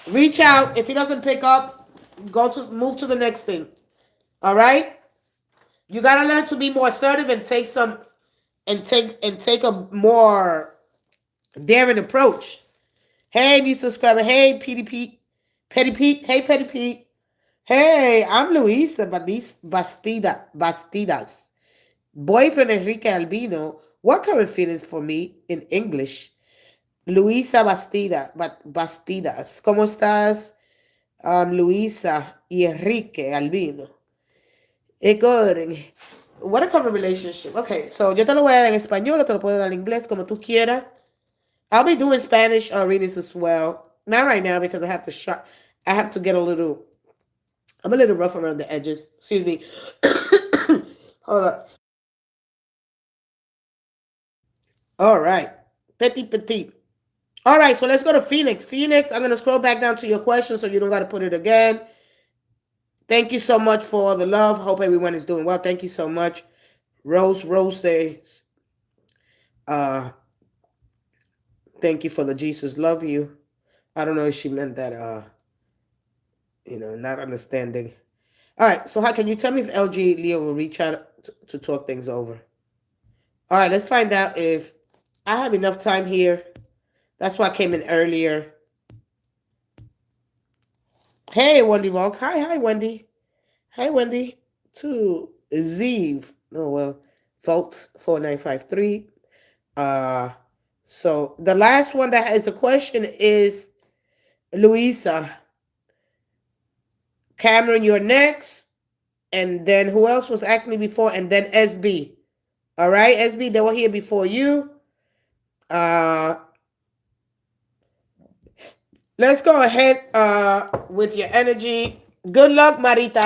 Reach out. If he doesn't pick up, move to the next thing. All right? You gotta learn to be more assertive and take a more daring approach. Hey, new subscriber. Hey, Petty Pete. Hey, Petty Pete. Hey, I'm Luisa Bastidas. Boyfriend Enrique Albino. What current feelings for me in English? Luisa Bastidas. ¿Cómo estás, Luisa y Enrique Albino? Good. What a common relationship. Okay, so yo te lo voy a dar en español o te lo puedo dar en inglés, como tú quieras. I'll be doing Spanish readings as well. Not right now because I have to get I'm a little rough around the edges. Excuse me. Hold up. All right. Petit. All right, so let's go to Phoenix. Phoenix, I'm going to scroll back down to your question so you don't got to put it again. Thank you so much for the love. Hope everyone is doing well. Thank you so much. Rose says, thank you for the Jesus love you. I don't know if she meant that, not understanding. All right, so how can you tell me if LG Leo will reach out to talk things over? All right, let's find out if I have enough time here. That's why I came in earlier. Hey, Wendy Vlogs. Hi, Wendy. Hi, Wendy. To Zeev. Oh, well, folks, 4953. So the last one that has a question is Luisa. Cameron, you're next. And then who else was asking me before? And then SB. All right, SB, they were here before you. Let's go ahead with your energy. Good luck, Marita.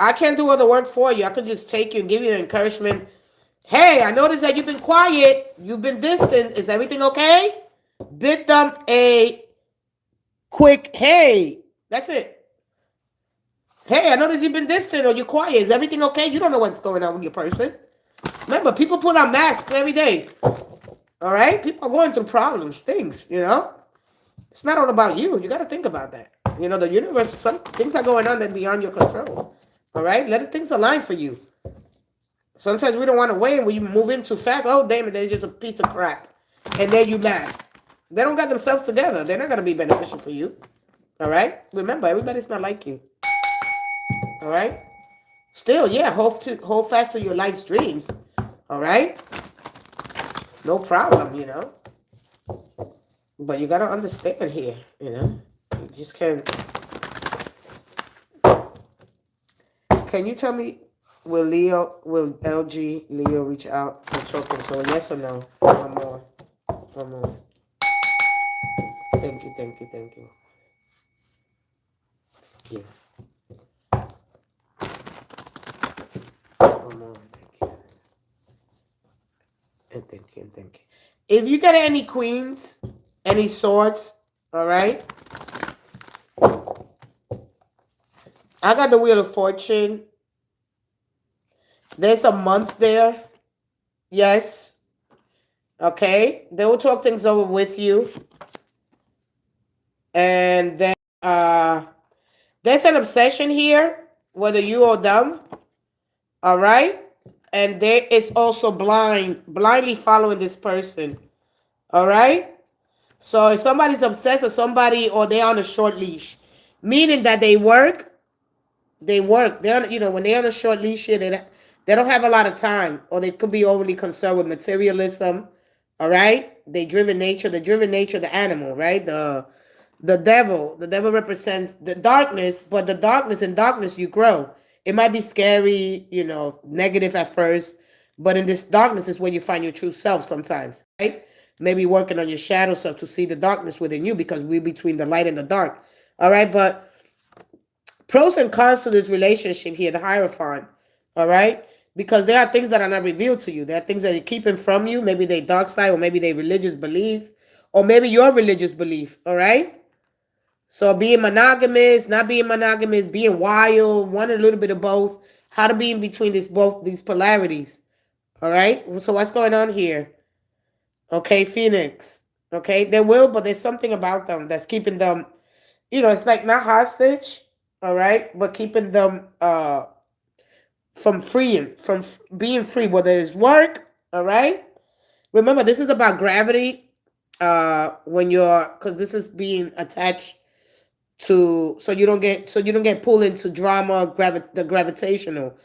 I can't do all the work for you. I could just take you and give you the encouragement. Hey, I noticed that you've been quiet. You've been distant. Is everything okay? Bid them a quick hey. That's it. Hey, I noticed you've been distant or you're quiet. Is everything okay? You don't know what's going on with your person. Remember, people put on masks every day. All right? People are going through problems, things, It's not all about you. You got to think about that. The universe, some things are going on that are beyond your control. All right? Let things align for you. Sometimes we don't want to wait and we move in too fast. Oh, damn it, they're just a piece of crap. And then you mad. They don't got themselves together. They're not going to be beneficial for you. All right? Remember, everybody's not like you. All right? Still, yeah, hold fast to your life's dreams. All right? No problem, But you got to understand here, You just can't. Can you tell me, will LG Leo reach out and talk to him? So yes or no? One more. Thank you. Yeah. One more. Thank you. And thank you. And thank you. If you got any queens, any swords, all right. I got the Wheel of Fortune. There's a month there. Yes. Okay. They will talk things over with you. And then there's an obsession here, whether you or them. All right. And there is also blindly following this person. All right. So if somebody's obsessed with somebody or they're on a short leash, meaning that they work. They're on, when they're on a short leash here, they don't have a lot of time, or they could be overly concerned with materialism. All right, the driven nature, the animal, right? The devil represents the darkness, but the darkness, in darkness you grow. It might be scary, negative at first, but in this darkness is where you find your true self sometimes, right? Maybe working on your shadow self to see the darkness within you, because we're between the light and the dark. All right, but pros and cons to this relationship here, the Hierophant, all right? Because there are things that are not revealed to you. There are things that they're keeping from you. Maybe they dark side, or maybe they religious beliefs, or maybe your religious belief, all right? So being monogamous, not being monogamous, being wild, wanting a little bit of both, how to be in between both these polarities, all right? So what's going on here? Okay, Phoenix. Okay, they will, but there's something about them that's keeping them, it's like not hostage, all right, but keeping them from being free, whether it's work, all right. Remember, this is about gravity. When you're, because this is being attached to, so you don't get pulled into drama, the gravitational.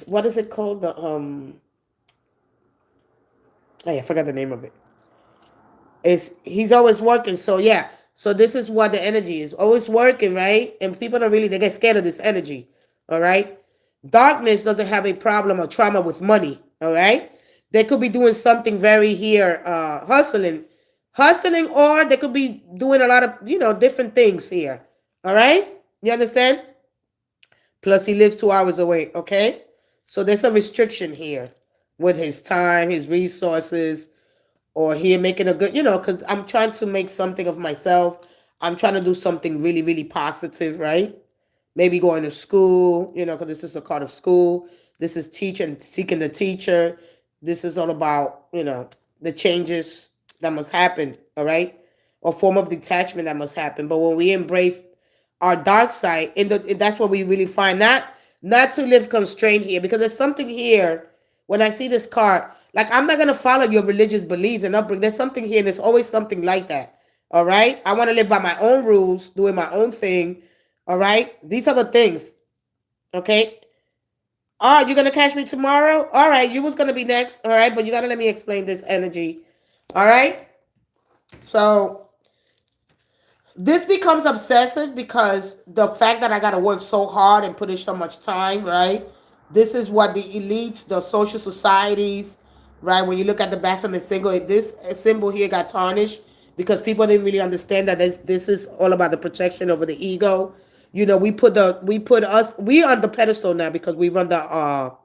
What is it called? I forgot the name of it. He's always working. So yeah. So this is what the energy is. Always working, right? And people they get scared of this energy. All right. Darkness doesn't have a problem or trauma with money. All right. They could be doing something very here, hustling, or they could be doing a lot of, different things here. All right. You understand? Plus he lives 2 hours away. Okay. So there's a restriction here with his time, his resources, or here making a good, because I'm trying to make something of myself. I'm trying to do something really, really positive, right? Maybe going to school, because this is a card of school. This is teaching, seeking the teacher. This is all about, the changes that must happen, all right? Or form of detachment that must happen. But when we embrace our dark side, that's what we really find. Not to live constrained here, because there's something here. When I see this card, like, I'm not gonna follow your religious beliefs and upbringing. There's something here. There's always something like that. All right. I want to live by my own rules, doing my own thing. All right. These are the things. Okay. Oh, you're gonna catch me tomorrow? All right. You was gonna be next. All right. But you gotta let me explain this energy. All right. So this becomes obsessive because the fact that I got to work so hard and put in so much time, right? This is what the elites, the social societies, right? When you look at the Baphomet symbol, this symbol here got tarnished because people didn't really understand that this is all about the protection over the ego. We on the pedestal now because we run the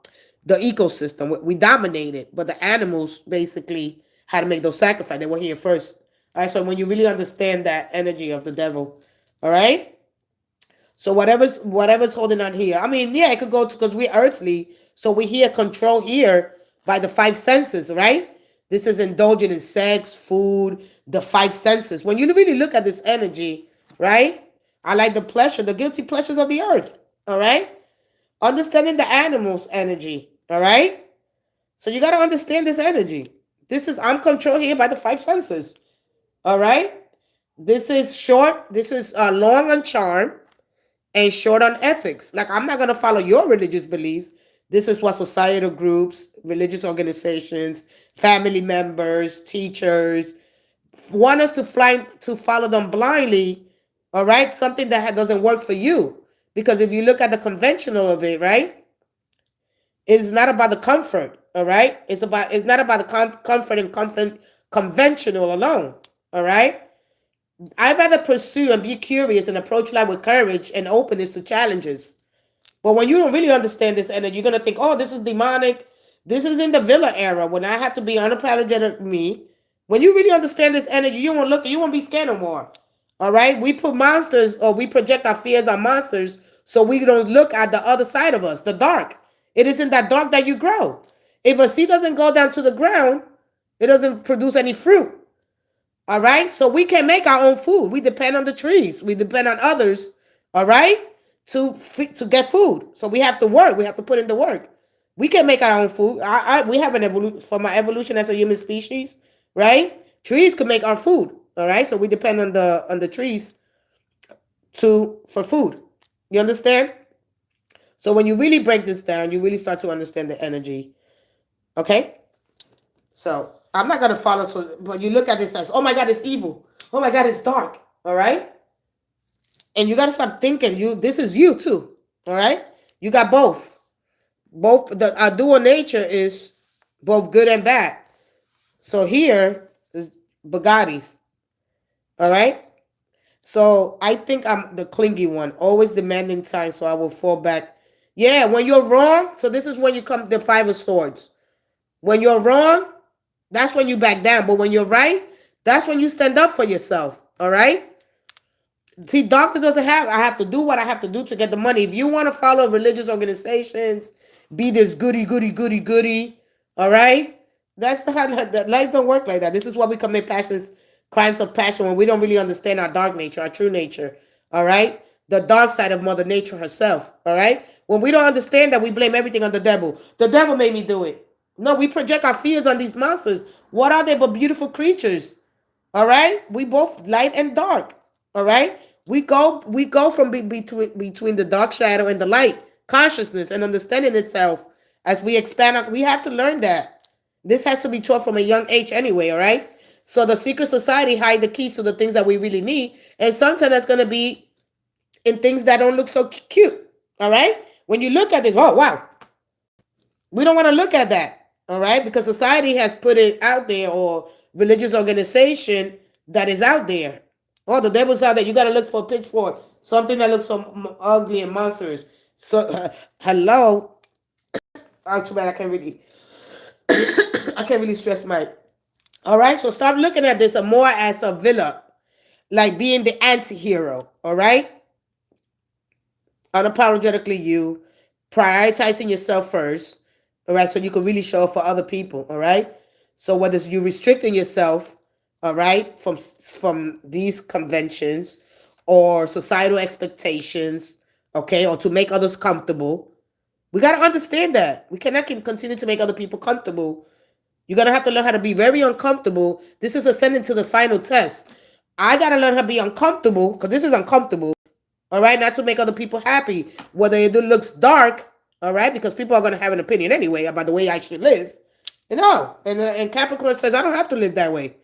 ecosystem. We dominate it, but the animals basically had to make those sacrifices. They were here first. All right, so when you really understand that energy of the devil, all right. So whatever's holding on here, I mean, yeah, it could go to, because we're earthly, so we here control here by the five senses, right? This is indulging in sex, food, the five senses. When you really look at this energy, right? I like the guilty pleasures of the earth, all right? Understanding the animals' energy, all right? So you got to understand this energy. I'm controlled here by the five senses, all right? This is short, this is long on charm and short on ethics. Like, I'm not going to follow your religious beliefs. This is what societal groups, religious organizations, family members, teachers want us to follow them blindly, all right? Something that doesn't work for you. Because if you look at the conventional of it, right? It's not about the comfort, all right? It's not about the comfort and conventional alone, all right? I'd rather pursue and be curious and approach life with courage and openness to challenges. But when you don't really understand this energy, you're gonna think, oh, this is demonic. This is in the villa era when I have to be unapologetic me. When you really understand this energy, you won't look, you won't be scared no more. All right? We put monsters or we project our fears on monsters so we don't look at the other side of us, the dark. It is in that dark that you grow. If a seed doesn't go down to the ground, it doesn't produce any fruit. All right. So we can make our own food. We depend on the trees. We depend on others. All right. To get food. So we have to work. We have to put in the work. We can make our own food. We have an evolution from our evolution as a human species, right? Trees can make our food. All right. So we depend on the trees for food. You understand? So when you really break this down, you really start to understand the energy. Okay. So I'm not gonna follow. So when you look at this as, oh my God, it's evil. Oh my God, it's dark. All right, and you gotta stop thinking this is you too. All right, you got both. Our dual nature is both good and bad. So here is Bugattis. All right. So I think I'm the clingy one, always demanding time. So I will fall back. Yeah, when you're wrong. So this is when you come the Five of Swords. When you're wrong, that's when you back down. But when you're right, that's when you stand up for yourself. All right? See, darkness doesn't have, I have to do what I have to do to get the money. If you want to follow religious organizations, be this goody, goody, goody, goody, all right? That's not how life don't work like that. This is why we commit crimes of passion when we don't really understand our dark nature, our true nature, all right? The dark side of Mother Nature herself, all right? When we don't understand that, we blame everything on the devil. The devil made me do it. No, we project our fears on these monsters. What are they but beautiful creatures? All right? We both light and dark. All right? We go from between the dark shadow and the light, consciousness and understanding itself as we expand. We have to learn that. This has to be taught from a young age anyway, all right? So the secret society hide the keys to the things that we really need. And sometimes that's going to be in things that don't look so cute. All right? When you look at this, oh, wow. We don't want to look at that. All right, because society has put it out there, or religious organization that is out there. Oh, the devil's out there. You got to look for a pitchfork, something that looks so ugly and monstrous. So, hello. I'm too bad. I can't really stress my. All right, so stop looking at this more as a villain, like being the anti-hero. All right, unapologetically you, prioritizing yourself first. All right, so you can really show up for other people. All right, so whether you restricting yourself, all right, from these conventions or societal expectations, okay, or to make others comfortable, we got to understand that we cannot continue to make other people comfortable. You're gonna have to learn how to be very uncomfortable. This is ascending to the final test. I gotta learn how to be uncomfortable because this is uncomfortable. All right, not to make other people happy, whether it looks dark. All right, because people are going to have an opinion anyway about the way I should live. And Capricorn says, I don't have to live that way.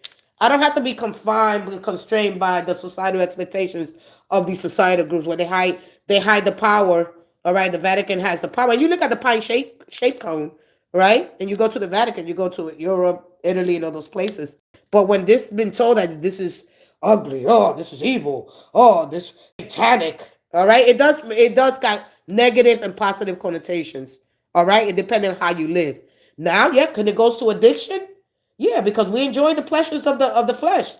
I don't have to be confined and constrained by the societal expectations of these societal groups where they hide the power. All right, the Vatican has the power. And you look at the pine shape cone, right? And you go to the Vatican, you go to Europe, Italy, and all those places. But when this been told that this is ugly, oh, this is evil, oh, this satanic, all right, it does got negative and positive connotations. All right, it depends on how you live. Now, yeah, because it goes to addiction. Yeah, because we enjoy the pleasures of the flesh.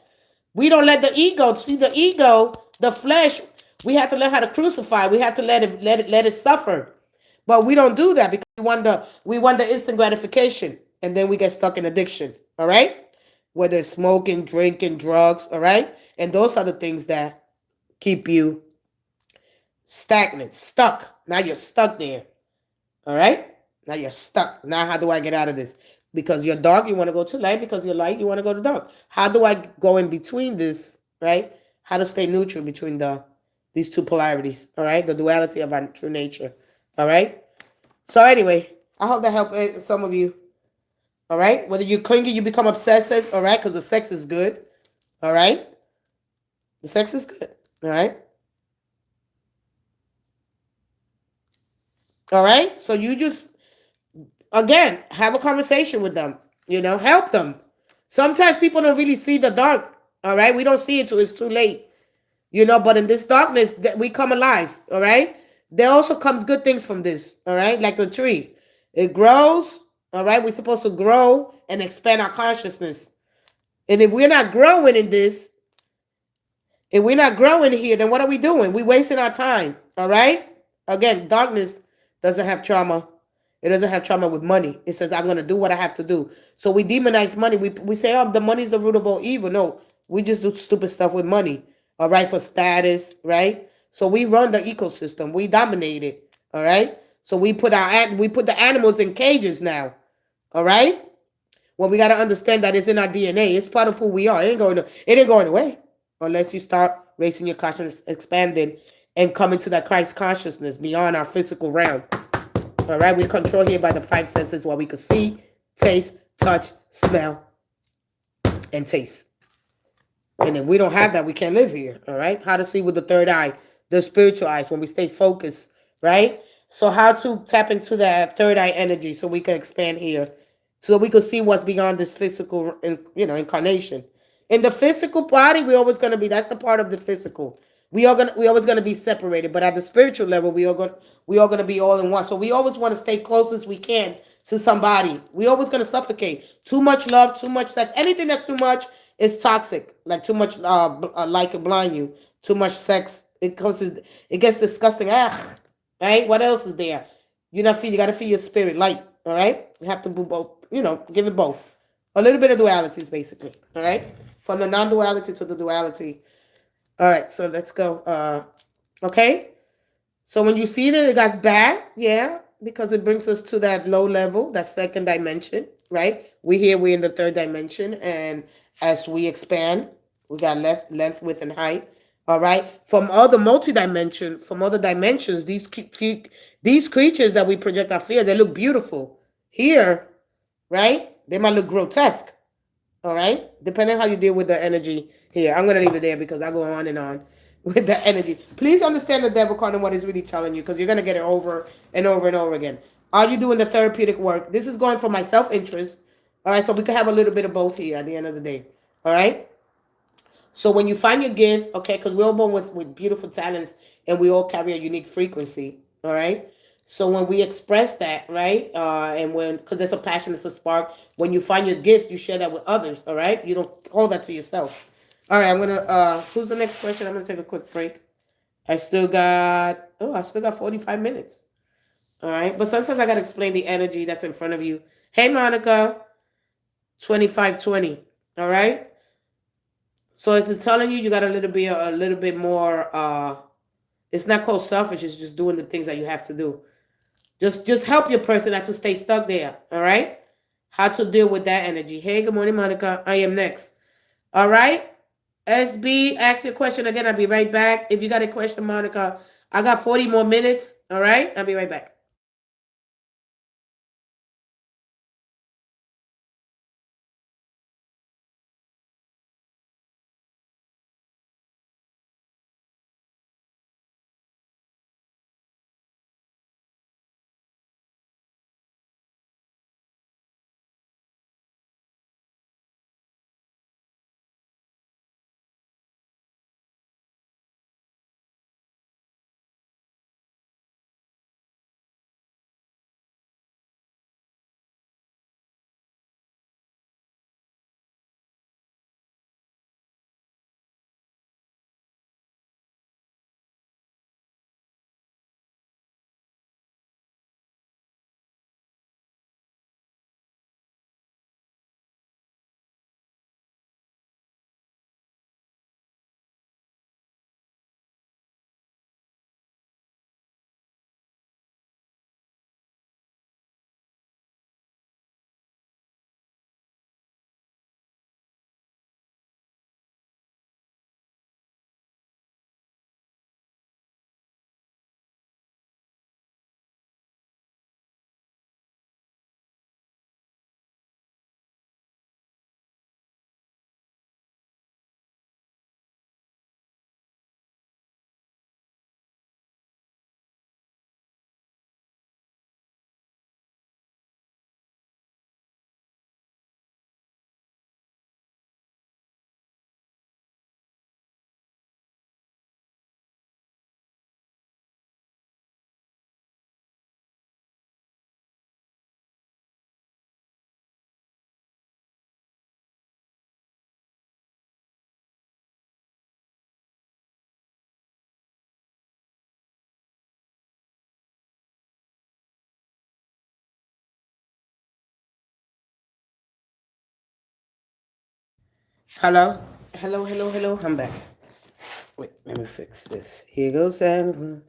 We don't let the ego see the ego, the flesh. We have to learn how to crucify. We have to let it suffer. But we don't do that because we want the instant gratification, and then we get stuck in addiction. All right, whether it's smoking, drinking, drugs. All right, and those are the things that keep you stagnant, stuck. Now you're stuck there. All right? Now you're stuck. Now how do I get out of this? Because you're dark, you want to go to light. Because you're light, you want to go to dark. How do I go in between this, right? How to stay neutral between these two polarities, all right? The duality of our true nature, all right? So anyway, I hope that helped some of you, all right? Whether you clingy, you become obsessive, all right? Because the sex is good, all right? The sex is good, all right? All right. So you just, again, have a conversation with them, help them. Sometimes people don't really see the dark. All right. We don't see it till it's too late. You know, but in this darkness, that we come alive. All right. There also comes good things from this. All right. Like the tree. It grows. All right. We're supposed to grow and expand our consciousness. And if we're not growing in this, if we're not growing here, then what are we doing? We're wasting our time. All right. Again, darkness doesn't have trauma. It doesn't have trauma with money. It says, I'm going to do what I have to do. So we demonize money. We say, oh, the money is the root of all evil. No, we just do stupid stuff with money. All right. For status. Right. So we run the ecosystem. We dominate it. All right. So we put the animals in cages now. All right. Well, we got to understand that it's in our DNA. It's part of who we are. It ain't going away unless you start raising your consciousness, expanding, and coming to that Christ consciousness beyond our physical realm. All right, we're controlled here by the five senses, where we can see, taste, touch, smell, and taste. And if we don't have that, we can't live here. All right, how to see with the third eye, the spiritual eyes, when we stay focused. Right. So how to tap into that third eye energy so we can expand here, so we can see what's beyond this physical, incarnation. In the physical body, we're always going to be. That's the part of the physical. We always going to be separated. But at the spiritual level, we are going to be all in one. So we always want to stay close as we can to somebody. We always going to suffocate. Too much love, too much sex. Anything that's too much is toxic. Like too much like it blind you. Too much sex. It gets disgusting. Ah, right? What else is there? You got to feed your spirit light. All right? You have to do both. Give it both. A little bit of dualities, basically. All right? From the non-duality to the duality. All right, so let's go. Okay? So when you see that it got bad, yeah, because it brings us to that low level, that second dimension, right? We're in the third dimension, and as we expand, we got length, width, and height. All right. From other from other dimensions, these creatures that we project our fear, they look beautiful. Here, right? They might look grotesque. All right. Depending how you deal with the energy here. I'm gonna leave it there because I go on and on with the energy. Please understand the devil card and what he's really telling you, because you're gonna get it over and over and over again. Are you doing the therapeutic work? This is going for my self-interest. All right. So we can have a little bit of both here at the end of the day. All right. So when you find your gift, okay, because we're all born with beautiful talents and we all carry a unique frequency, all right? So when we express that, right, because there's a passion, it's a spark, when you find your gifts, you share that with others, all right? You don't hold that to yourself. All right, who's the next question? I'm going to take a quick break. I still got 45 minutes, all right? But sometimes I got to explain the energy that's in front of you. Hey, Monica, 2520, all right? So is it telling you got a little bit more? It's not called selfish. It's just doing the things that you have to do. Just help your person not to stay stuck there. All right. How to deal with that energy? Hey, good morning, Monica. I am next. All right. SB, ask your question again. I'll be right back. If you got a question, Monica, I got 40 more minutes. All right. I'll be right back. Hello? Hello. I'm back. Wait, let me fix this. Here goes Sam.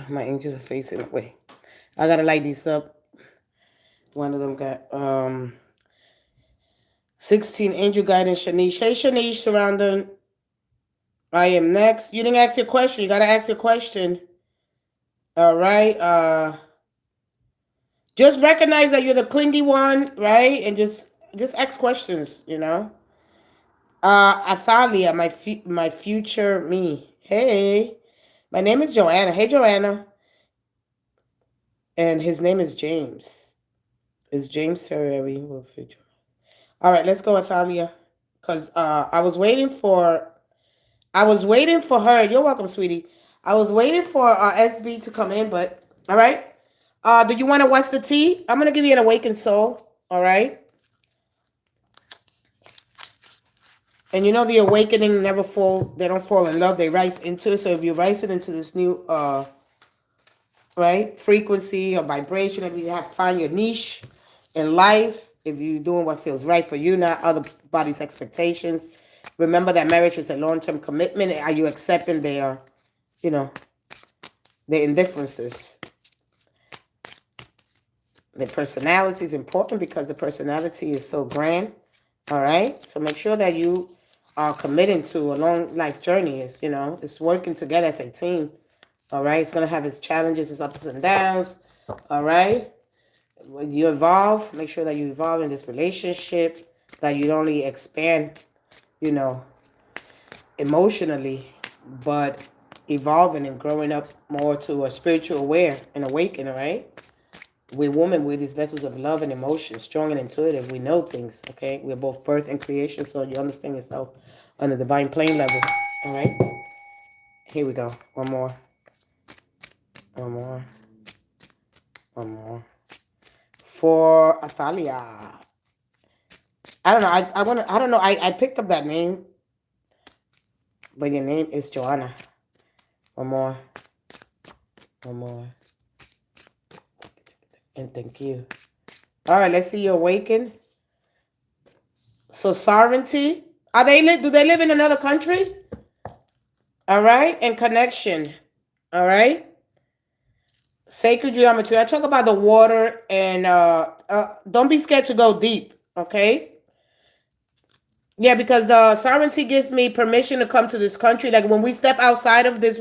My angels are facing. Wait. I gotta light these up. One of them got 16 angel guidance Shanice. Hey Shanice, surrounding. I am next. You didn't ask your question. You gotta ask your question. All right. Just recognize that you're the clingy one, right? And just ask questions, you know. Athalia, my future me. Hey, my name is Joanna. Hey, Joanna. And his name is James. Is James Ferrari will future? All right, let's go, Athalia. Cause I was waiting for her. You're welcome, sweetie. I was waiting for SB to come in, but all right. Do you want to watch the tea? I'm gonna give you an awakened soul. All right. And you know the awakening never fall. They don't fall in love. They rise into it. So if you rise it into this new right frequency or vibration, if you have find your niche in life, if you're doing what feels right for you, not other body's expectations. Remember that marriage is a long-term commitment. Are you accepting their, you know, their indifferences? Their personality is important because the personality is so grand. All right. So make sure that you are committing to a long life journey. Is it's working together as a team. All right. It's gonna have its challenges, its ups and downs. All right. When you evolve, make sure that you evolve in this relationship. That you don't only expand, you know, emotionally, but evolving and growing up more to a spiritual aware and awakening. Right. We're women, we're these vessels of love and emotion, strong and intuitive. We know things, okay? We're both birth and creation, so you understand yourself on the divine plane level. All right? Here we go. One more. One more. One more. For Athalia. I don't know. I don't know. I picked up that name, but your name is Joanna. One more. One more. And thank you. All right, let's see you awaken. So sovereignty. Do they live in another country? All right, and connection. All right. Sacred geometry. I talk about the water and don't be scared to go deep. Okay. Yeah, because the sovereignty gives me permission to come to this country. Like when we step outside of this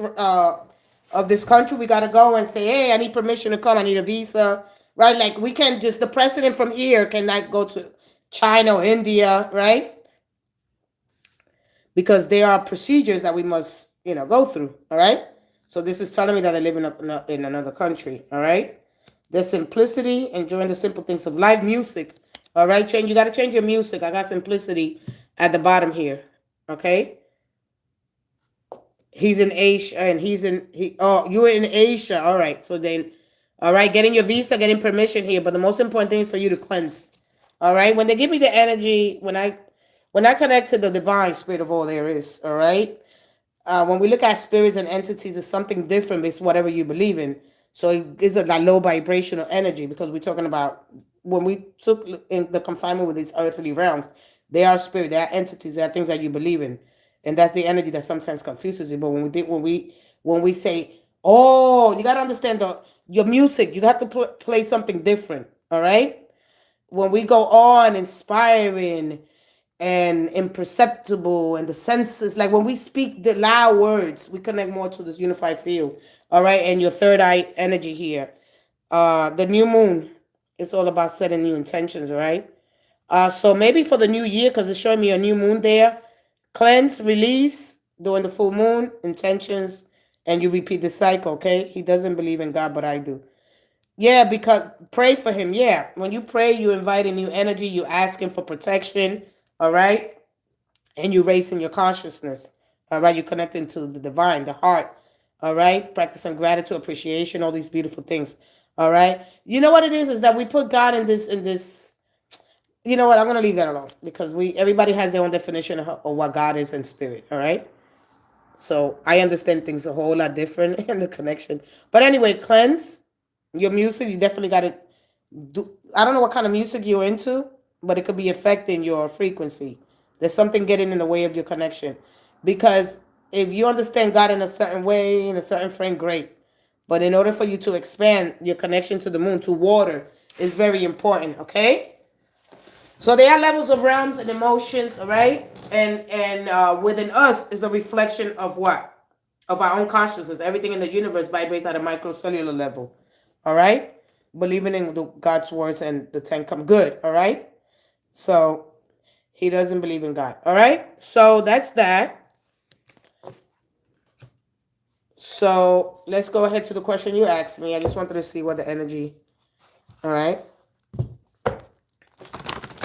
country, we gotta go and say, hey, I need permission to come. I need a visa. Right? Like we can just the president from here cannot go to China or India, right? Because there are procedures that we must, go through. All right. So this is telling me that I live in another country. All right. The simplicity, enjoying the simple things of life, music. All right, change. You got to change your music. I got simplicity at the bottom here. Okay. He's in Asia, and you're in Asia. All right. So then, all right, getting your visa, getting permission here. But the most important thing is for you to cleanse. All right. When they give me the energy, when I connect to the divine spirit of all there is, all right. When we look at spirits and entities, it's something different. It's whatever you believe in. So it is a low vibrational energy because we're talking about when we took in the confinement with these earthly realms, they are spirit, they are entities, they are things that you believe in, and that's the energy that sometimes confuses you. But when we say, oh, you gotta understand your music, you have to play something different. All right. When we go on inspiring and imperceptible and the senses, like when we speak the loud words, we connect more to this unified field. All right. And your third eye energy here, the new moon, it's all about setting new intentions. All right. So maybe for the new year, because it's showing me a new moon there, cleanse, release during the full moon, intentions, and you repeat the cycle. Okay. He doesn't believe in God, but I do. Yeah, because pray for him. Yeah. When you pray, you invite a new energy, you asking for protection. All right. And you raising your consciousness. All right, you're connecting to the divine, the heart. All right, practicing gratitude, appreciation, all these beautiful things. All right, you know what it is that we put God in this. You know what? I'm gonna leave that alone because everybody has their own definition of what God is in spirit. All right, so I understand things a whole lot different in the connection. But anyway, cleanse your music. You definitely got to do. I don't know what kind of music you're into, but it could be affecting your frequency. There's something getting in the way of your connection. Because if you understand God in a certain way, in a certain frame, great. But in order for you to expand your connection to the moon, to water, is very important, okay? So there are levels of realms and emotions, all right? And within us is a reflection of what? Of our own consciousness. Everything in the universe vibrates at a microcellular level, all right? Believing in God's words and the Ten come good, all right? So he doesn't believe in God, all right? So that's that. So let's go ahead to the question you asked me. I just wanted to see what the energy, all right?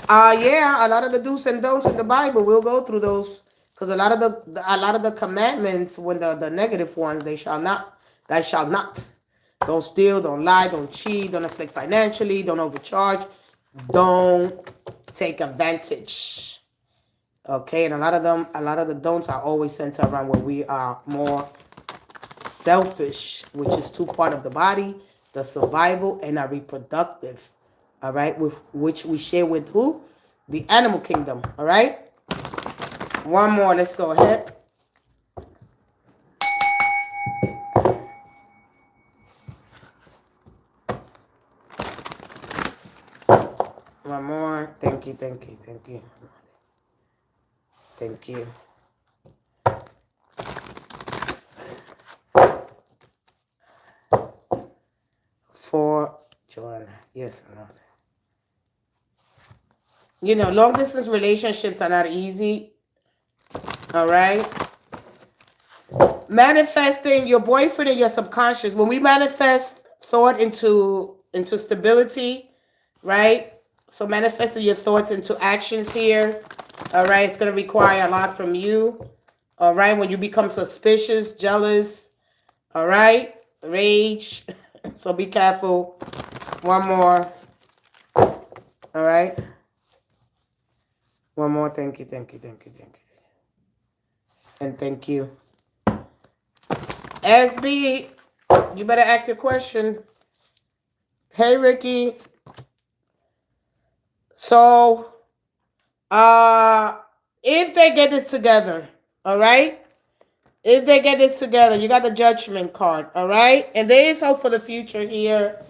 Yeah, a lot of the do's and don'ts in the Bible, we'll go through those, because a lot of the commandments, when the negative ones, thou shalt not. Don't steal, don't lie, don't cheat, don't afflict financially, don't overcharge, don't take advantage. Okay, and a lot of the don'ts are always centered around where we are more selfish, which is two part of the body, the survival and our reproductive. All right, which we share with who? The animal kingdom. All right. One more. Let's go ahead. One more. Thank you. Thank you. Thank you. Thank you. For Joanna. Yes. No. You know, long distance relationships are not easy. All right. Manifesting your boyfriend and your subconscious. When we manifest thought into stability, right? So manifesting your thoughts into actions here. All right. It's going to require a lot from you. All right. When you become suspicious, jealous. All right. Rage. So be careful. One more. All right. One more. Thank you. Thank you. Thank you. Thank you. And thank you. SB, you better ask your question. Hey, Ricky. So, if they get this together, all right? If they get this together, you got the judgment card, all right? And there is hope for the future here.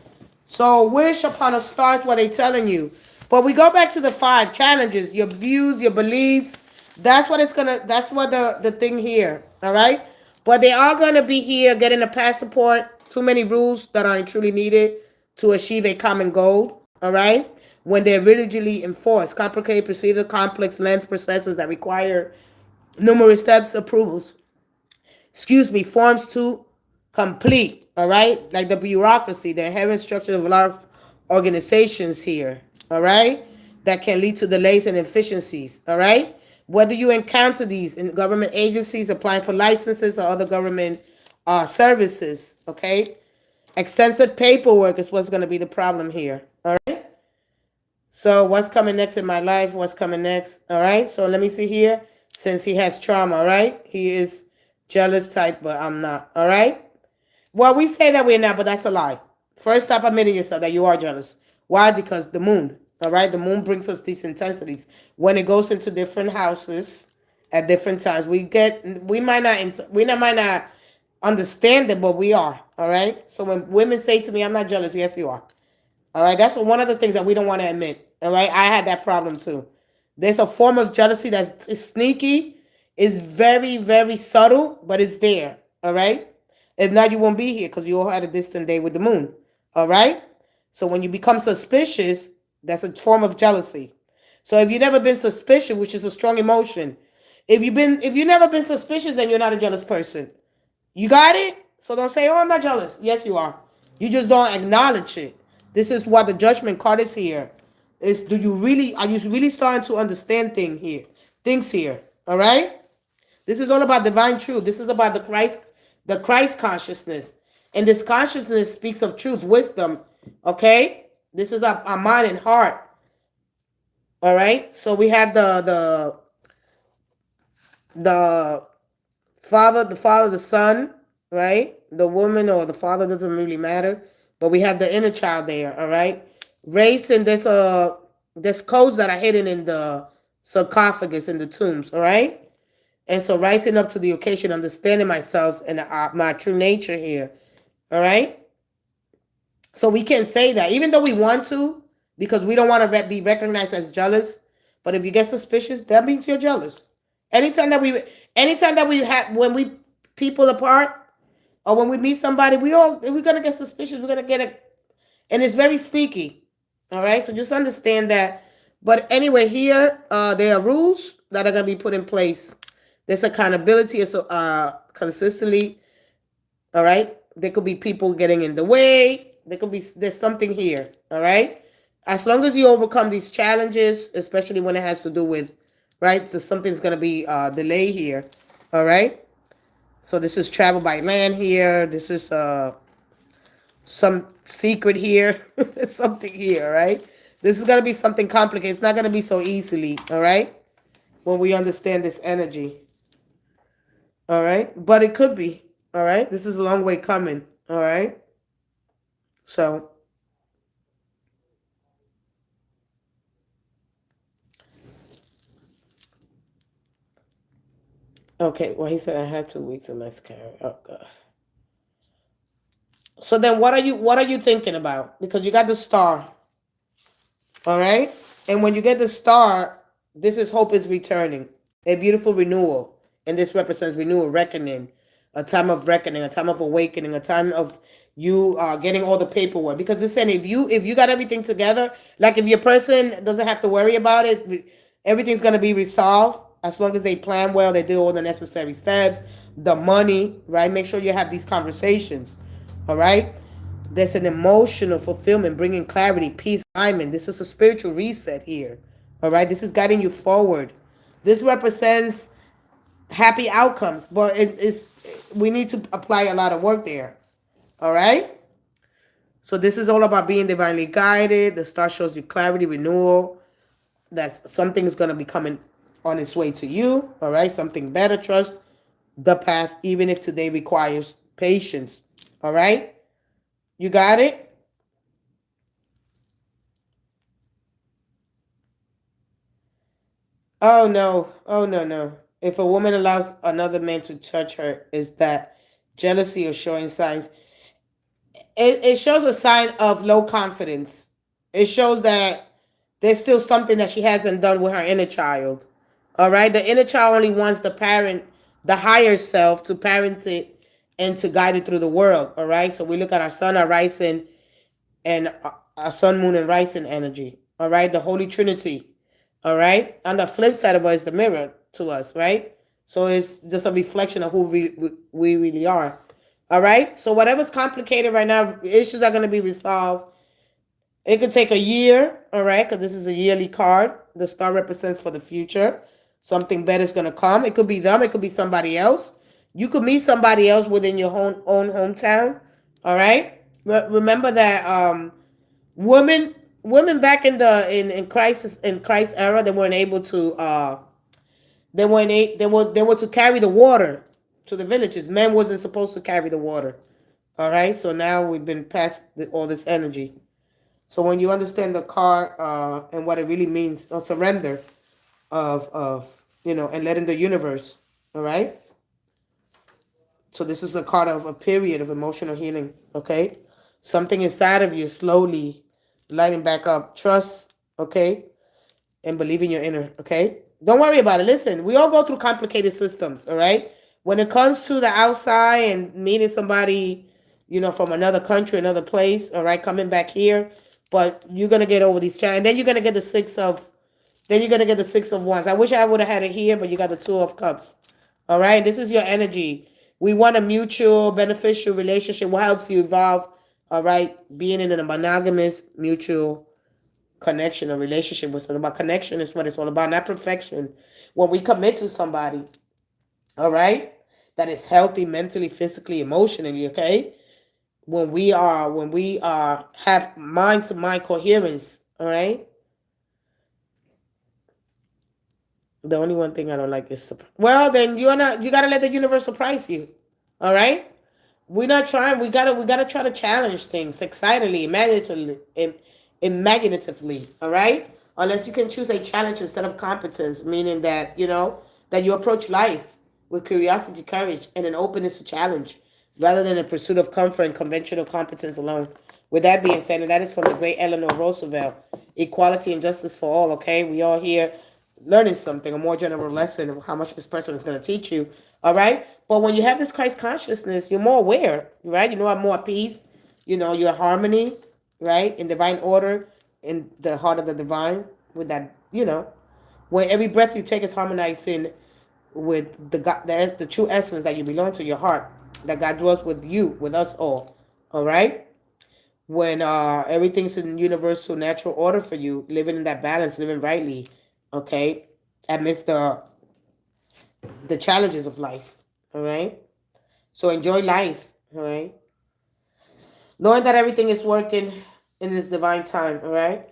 So, wish upon a star is what they're telling you. But we go back to the 5 challenges, your views, your beliefs. That's what that's what the thing here, all right? But they are gonna be here getting a passport. Too many rules that aren't truly needed to achieve a common goal, all right? When they're religiously enforced, complicated procedure, complex length processes that require numerous steps, approvals. Forms to complete, all right? Like the bureaucracy, the inherent structure of a lot of organizations here, all right? That can lead to delays and inefficiencies, all right? Whether you encounter these in government agencies applying for licenses or other government services, okay? Extensive paperwork is what's going to be the problem here, all right? So what's coming next in my life? What's coming next? All right. So let me see here. Since he has trauma, all right? He is jealous type, but I'm not. All right. Well, we say that we're not, but that's a lie. First, stop admitting yourself that you are jealous. Why? Because the moon. All right. The moon brings us these intensities. When it goes into different houses at different times, we might not understand it, but we are. All right. So when women say to me, "I'm not jealous," yes, you are. All right, that's one of the things that we don't want to admit. All right, I had that problem too. There's a form of jealousy that's sneaky, it's very, very subtle, but it's there. All right, if not, you won't be here because you all had a distant day with the moon. All right, so when you become suspicious, that's a form of jealousy. So if you've never been suspicious, which is a strong emotion, if you've never been suspicious, then you're not a jealous person. You got it? So don't say, "Oh, I'm not jealous." Yes, you are. You just don't acknowledge it. This is why the judgment card is here. Are you really starting to understand things here? All right? This is all about divine truth. This is about the Christ consciousness. And this consciousness speaks of truth, wisdom. Okay? This is our mind and heart. All right? So we have the father, the son, right? The woman or the father doesn't really matter, but we have the inner child there, all right? Race and there's codes that are hidden in the sarcophagus in the tombs, all right? And so rising up to the occasion, understanding myself and my true nature here, all right? So we can say that, even though we want to, because we don't want to be recognized as jealous. But if you get suspicious, that means you're jealous. Anytime that we have, when we people apart, or when we meet somebody, we're gonna get suspicious. We're gonna get it, and it's very sneaky. All right, so just understand that. But anyway, here there are rules that are gonna be put in place. There's accountability, so consistently. All right, there could be people getting in the way. There's something here. All right, as long as you overcome these challenges, especially when it has to do with, right, so something's gonna be delayed here. All right. So this is travel by land here. This is some secret here. There's something here, right? This is gonna be something complicated. It's not gonna be so easily, all right? When we understand this energy, all right? But it could be, all right? This is a long way coming, all right? So, okay. Well, he said I had 2 weeks of miscarriage. Oh God. So then, what are you thinking about? Because you got the star, all right? And when you get the star, this is hope is returning. A beautiful renewal. And this represents renewal, reckoning, a time of reckoning, a time of awakening, a time of you getting all the paperwork. Because listen, if you got everything together, like if your person doesn't have to worry about it, everything's gonna be resolved as long as they plan well, they do all the necessary steps, the money, right? Make sure you have these conversations. All right. There's an emotional fulfillment, bringing clarity, peace, alignment. This is a spiritual reset here. All right. This is guiding you forward. This represents happy outcomes, but we need to apply a lot of work there. All right. So this is all about being divinely guided. The star shows you clarity, renewal. That something is going to be coming on its way to you. All right. Something better. Trust the path, even if today requires patience. All right. You got it? Oh no. Oh no, no. If a woman allows another man to touch her, is that jealousy or showing signs? It shows a sign of low confidence. It shows that there's still something that she hasn't done with her inner child. All right? The inner child only wants the parent, the higher self, to parent it and to guide it through the world. All right? So we look at our sun, our rising, and our sun, moon, and rising energy. All right? The Holy Trinity. All right? On the flip side of it is the mirror to us, right? So it's just a reflection of who we really are. All right? So whatever's complicated right now, issues are going to be resolved. It could take a year, all right? Because this is a yearly card. The star represents for the future. Something better is going to come. It could be them. It could be somebody else. You could meet somebody else within your own hometown. All right? Remember that women back in Christ era, they weren't able to they were to carry the water to the villages. Men wasn't supposed to carry the water. All right? So now we've been past all this energy. So when you understand the card and what it really means, a surrender of and letting the universe, all right? So this is a card of a period of emotional healing, okay? Something inside of you slowly lighting back up. Trust, okay? And believe in your inner, okay? Don't worry about it. Listen, we all go through complicated systems, all right? When it comes to the outside and meeting somebody, from another country, another place, all right, coming back here, but you're gonna get over these challenges. And then you're gonna get the six of wands. I wish I would have had it here, but you got the 2 of cups. All right, this is your energy. We want a mutual, beneficial relationship. What helps you evolve? All right, being in a monogamous, mutual connection, a relationship. What's all about connection is what it's all about, not perfection. When we commit to somebody, all right, that is healthy mentally, physically, emotionally, okay. When we have mind to mind coherence, all right. The only one thing I don't like is well, then you gotta let the universe surprise you. All right. We're not trying. We gotta try to challenge things excitedly, imaginatively. All right. unless you can choose a challenge instead of competence, meaning that, that you approach life with curiosity, courage, and an openness to challenge, rather than a pursuit of comfort and conventional competence alone. With that being said, and that is from the great Eleanor Roosevelt, equality and justice for all, okay? We all here learning something, a more general lesson of how much this person is going to teach you, all right? But when you have this Christ consciousness, you're more aware, right? You have more peace, your harmony, right? In divine order, in the heart of the divine, with that, when every breath you take is harmonizing with the God, the true essence that you belong to, your heart, that God dwells with you, with us all right? When everything's in universal natural order for you, living in that balance, living rightly, okay, amidst the challenges of life, all right? So enjoy life, all right? Knowing that everything is working in its divine time, all right?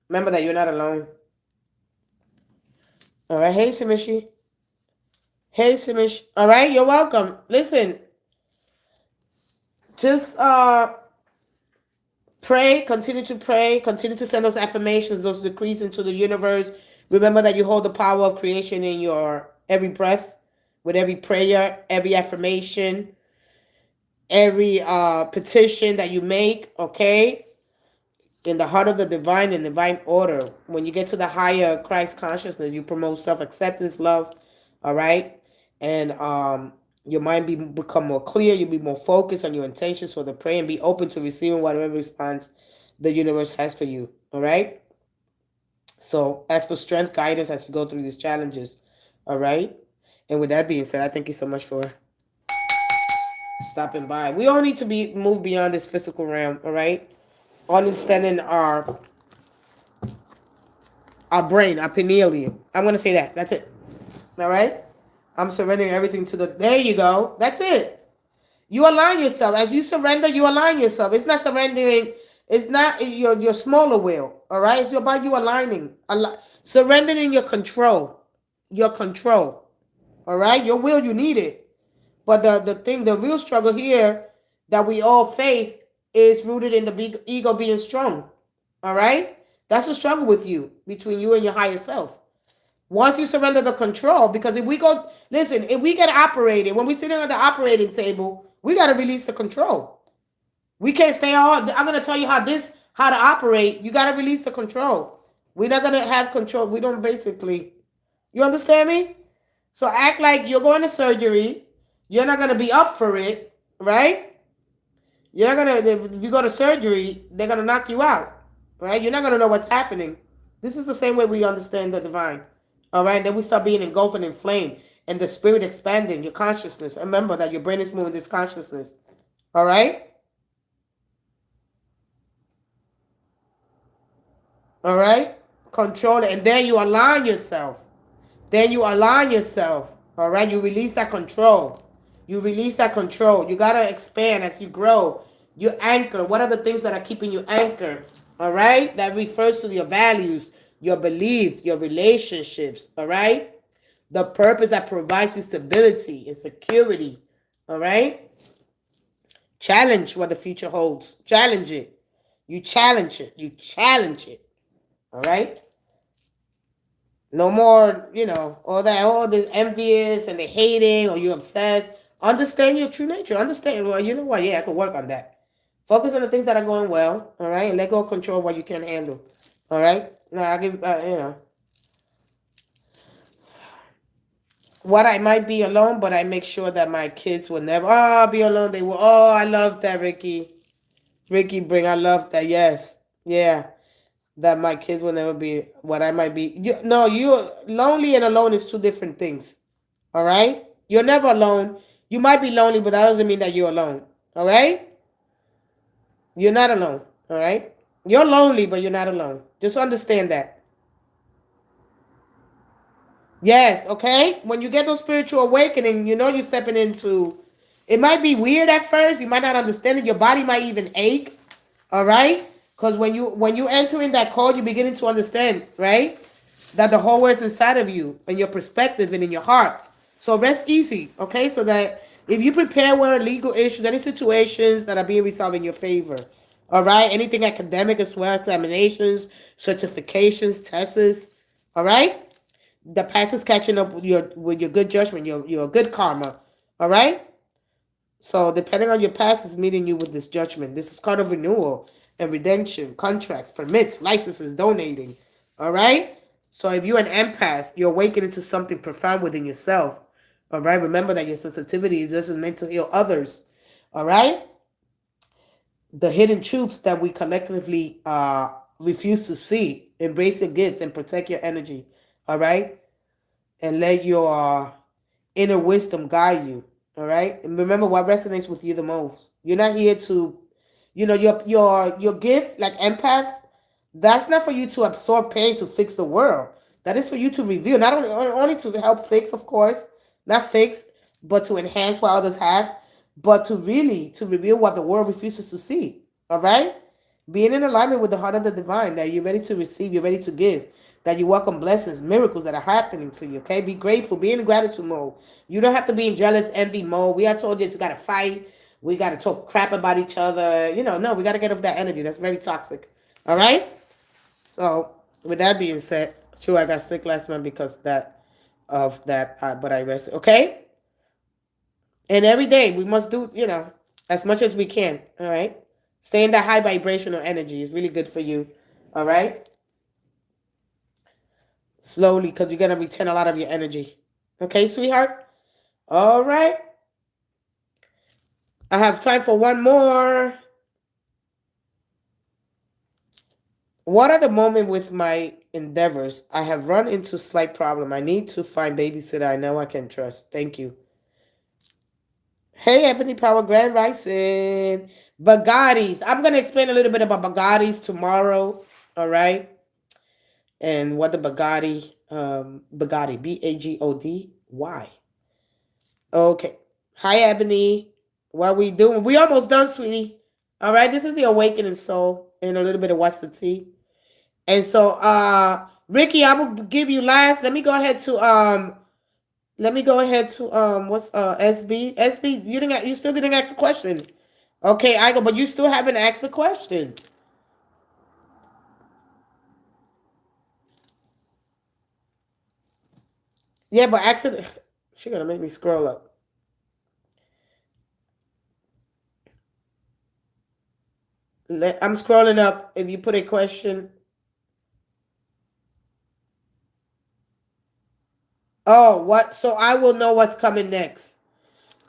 Remember that you're not alone. All right, hey, Simishi. Hey, Simish. All right, you're welcome. Listen, just pray, continue to send those affirmations, those decrees into the universe. Remember that you hold the power of creation in your every breath, with every prayer, every affirmation, every petition that you make, okay? In the heart of the divine and divine order. When you get to the higher Christ consciousness, you promote self-acceptance, love, all right? And your mind become more clear. You'll be more focused on your intentions for the prayer and be open to receiving whatever response the universe has for you, all right? So ask for strength, guidance as you go through these challenges, all right? And with that being said, I thank you so much for stopping by. We all need to be moved beyond this physical realm, all right? Understanding our brain, our pineal. I'm gonna say that. That's it. All right. I'm surrendering everything to the. There you go. That's it. You align yourself. As you surrender, you align yourself. It's not surrendering. It's not your smaller will. All right. It's about you aligning. Surrendering your control. Your control. All right. Your will, you need it. But the real struggle here that we all face is rooted in the big ego being strong. All right? That's a struggle with you, between you and your higher self. Once you surrender the control, because if we get operated, when we're sitting on the operating table, we got to release the control. We can't stay on. I'm going to tell you how to operate. You got to release the control. We're not going to have control. We don't basically, you understand me? So act like you're going to surgery. You're not going to be up for it, right? You're not going to, if you go to surgery, they're going to knock you out, right? You're not going to know what's happening. This is the same way we understand the divine, all right? And then we start being engulfed and inflamed, and the spirit expanding, your consciousness. Remember that your brain is moving this consciousness, all right? All right? Control it, and then you align yourself. All right? You release that control. You got to expand as you grow. You anchor. What are the things that are keeping you anchored? All right? That refers to your values, your beliefs, your relationships. All right? The purpose that provides you stability and security. All right? Challenge what the future holds. Challenge it. You challenge it. All right? No more, all this envious and the hating, or you obsessed. Understand your true nature. Understand, well, you know what? Yeah, I can work on that. Focus on the things that are going well, all right? And let go of control what you can't handle, all right? Now, I give, what I might be alone, but I make sure that my kids will never, be alone. They will, I love that, Ricky. I love that, yes. Yeah. That my kids will never be what I might be. You're lonely and alone is two different things. All right? You're never alone. You might be lonely, but that doesn't mean that you're alone. All right? You're not alone. All right? You're lonely, but you're not alone. Just understand that. Yes, okay? When you get those spiritual awakening, you're stepping into, it might be weird at first. You might not understand it. Your body might even ache. All right? Because when you enter in that code, you're beginning to understand, right? That the whole world is inside of you, and your perspective and in your heart. So rest easy, okay? So that if you prepare where legal issues, any situations that are being resolved in your favor, All right? Anything academic as well, examinations, certifications, tests. All right? The past is catching up with your good judgment, your good karma. All right? So depending on your past is meeting you with this judgment. This is called a renewal and redemption, contracts, permits, licenses, donating. All right? So if you're an empath, you're awakening to something profound within yourself. All right? Remember that your sensitivity isn't meant to heal others. All right? The hidden truths that we collectively refuse to see. Embrace your gifts and protect your energy. All right? And let your inner wisdom guide you. All right? And remember what resonates with you the most. You're not here to, your gifts, like empaths, that's not for you to absorb pain to fix the world. That is for you to reveal, not only to help fix, of course, not fix, but to enhance what others have, but to really to reveal what the world refuses to see. All right? Being in alignment with the heart of the divine, that you're ready to receive, you're ready to give, that you welcome blessings, miracles that are happening for you. Okay? Be grateful, be in gratitude mode. You don't have to be in jealous, envy mode. We are told you gotta fight. We gotta talk crap about each other. No, we gotta get off that energy. That's very toxic. All right? So, with that being said, sure, I got sick last month because but I rested. Okay? And every day we must do, as much as we can. All right? Stay in that high vibrational energy is really good for you. All right? Slowly, because you're going to retain a lot of your energy. Okay, sweetheart? All right. I have time for one more. What are the moment with my endeavors? I have run into slight problem. I need to find babysitter I know I can trust. Thank you. Hey, Ebony Power Grand Rising. Bugattis. I'm going to explain a little bit about Bugattis tomorrow. All right. And what the Bugatti, Bagodi, Why? Okay. Hi, Ebony. What we doing? We almost done, sweetie. All right. This is the Awakening Soul and a little bit of What's the Tea. And so, Ricky, I will give you last. Let me go ahead to what's SB? SB, you still didn't ask a question. Okay, I go, but you still haven't asked a question. Yeah, but accident. She gonna make me scroll up. I'm scrolling up. If you put a question. Oh, what? So I will know what's coming next.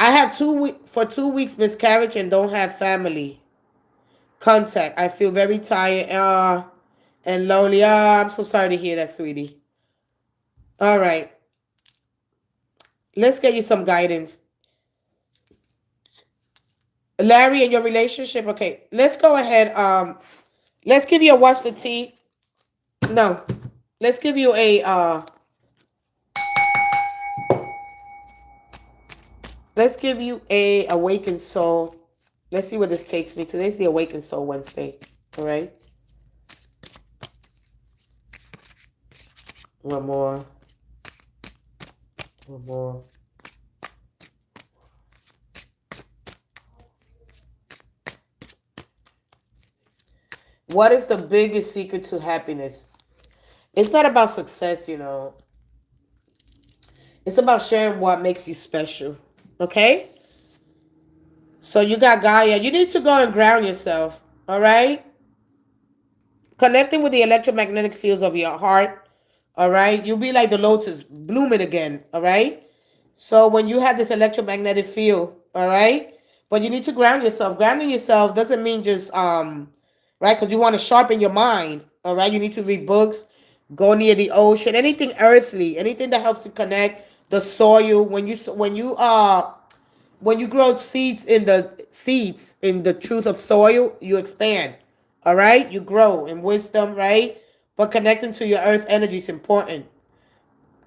I have 2 weeks miscarriage and don't have family contact. I feel very tired and lonely. I'm so sorry to hear that, sweetie. All right. Let's get you some guidance. Larry, in your relationship, okay. Let's go ahead. Let's give you a what's the tea. No. Let's give you a awakened soul. Let's see where this takes me. Today's the Awakened Soul Wednesday. All right. One more. One more. What is the biggest secret to happiness? It's not about success, It's about sharing what makes you special. Okay? So you got Gaia. You need to go and ground yourself. All right? Connecting with the electromagnetic fields of your heart. All right? You'll be like the lotus blooming again. All right? So when you have this electromagnetic field, all right? But you need to ground yourself. Grounding yourself doesn't mean just right? Because you want to sharpen your mind. All right? You need to read books, go near the ocean, anything earthly, anything that helps you connect the soil. When you grow seeds in the truth of soil, you expand. All right? You grow in wisdom, right? But connecting to your earth energy is important.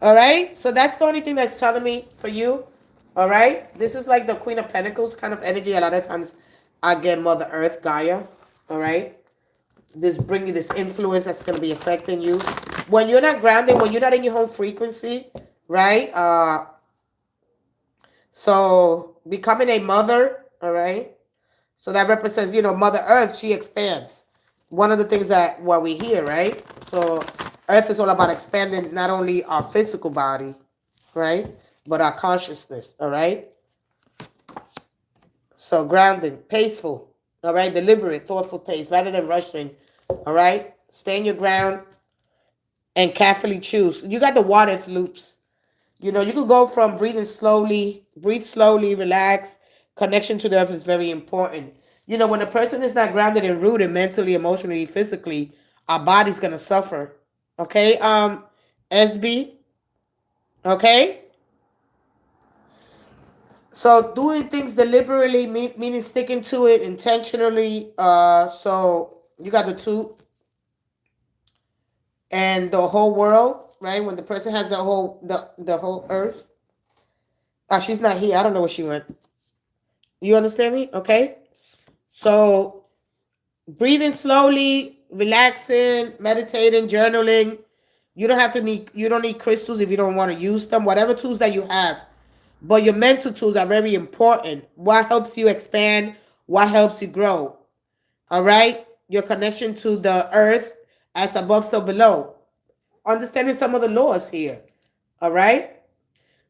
All right? So that's the only thing that's telling me for you. All right? This is like the Queen of Pentacles kind of energy. A lot of times I get Mother Earth, Gaia. All right? This bring you this influence that's going to be affecting you. When you're not grounded, when you're not in your home frequency, right? So becoming a mother, all right? So that represents, Mother Earth, she expands. One of the things that what we hear, right? So Earth is all about expanding not only our physical body, right? But our consciousness, all right? So grounding, paceful, all right? Deliberate, thoughtful pace rather than rushing, all right? Stay in your ground and carefully choose. You got the what if loops. You could go from breathe slowly, relax. Connection to the earth is very important. When a person is not grounded and rooted mentally, emotionally, physically, our body's gonna suffer. Okay, SB. Okay, so doing things deliberately, meaning sticking to it intentionally. So you got the two and the whole world, right? When the person has the whole earth. She's not here. I don't know where she went. You understand me? Okay. So breathing slowly, relaxing, meditating, journaling. You don't need crystals if you don't want to use them. Whatever tools that you have. But your mental tools are very important. What helps you expand? What helps you grow? All right? Your connection to the earth as above, so below. Understanding some of the laws here. All right?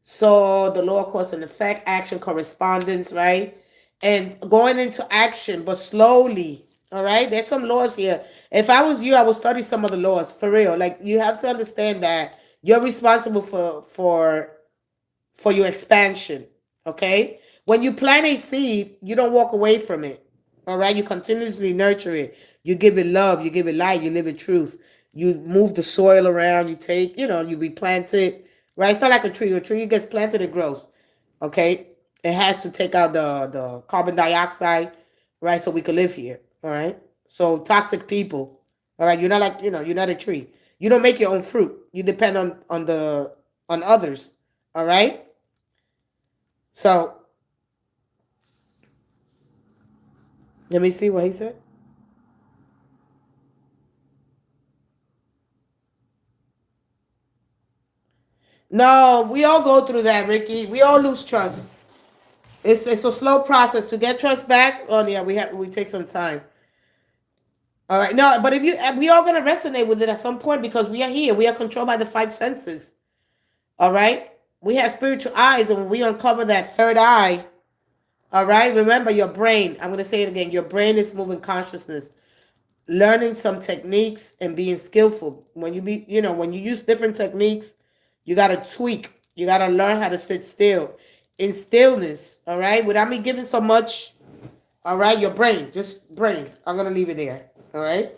So the law of cause and effect, action, correspondence, right? And going into action, but slowly. All right. There's some laws here. If I was you, I would study some of the laws for real. Like you have to understand that you're responsible for your expansion. Okay. When you plant a seed, you don't walk away from it. All right. You continuously nurture it. You give it love. You give it light. You live it truth. You move the soil around. You take, you replant it. Right. It's not like a tree. A tree gets planted, it grows. Okay. It has to take out the carbon dioxide. Right. So we can live here. All right. So toxic people. All right. You're not like, you're not a tree. You don't make your own fruit. You depend on others. All right. So let me see what he said. No, we all go through that, Ricky. We all lose trust. It's a slow process to get trust back. Oh yeah, we take some time. All right, no, but if you we all gonna resonate with it at some point because we are here. We are controlled by the five senses. All right, we have spiritual eyes, and when we uncover that third eye, all right. Remember your brain. I'm gonna say it again. Your brain is moving consciousness, learning some techniques and being skillful. When you use different techniques, you gotta tweak. You gotta learn how to sit still, in stillness. All right, without me giving so much. All right, your brain, just brain. I'm gonna leave it there. All right.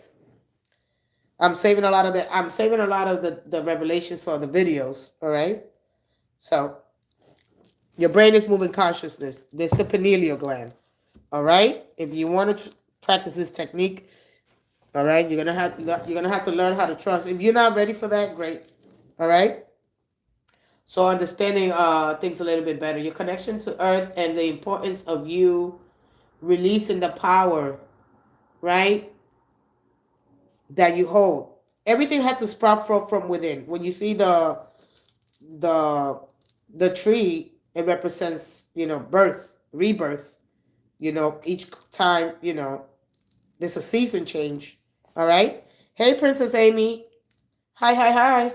I'm saving a lot of the revelations for the videos. All right. So your brain is moving consciousness. There's the pineal gland. All right. If you want to practice this technique, all right, you're gonna have to learn how to trust. If you're not ready for that, great. All right. So understanding things a little bit better, your connection to Earth and the importance of you releasing the power, right, that you hold. Everything has to sprout from within. When you see the the tree, it represents birth, rebirth. Each time there's a season change. All right. Hey, Princess Amy. Hi, hi, hi.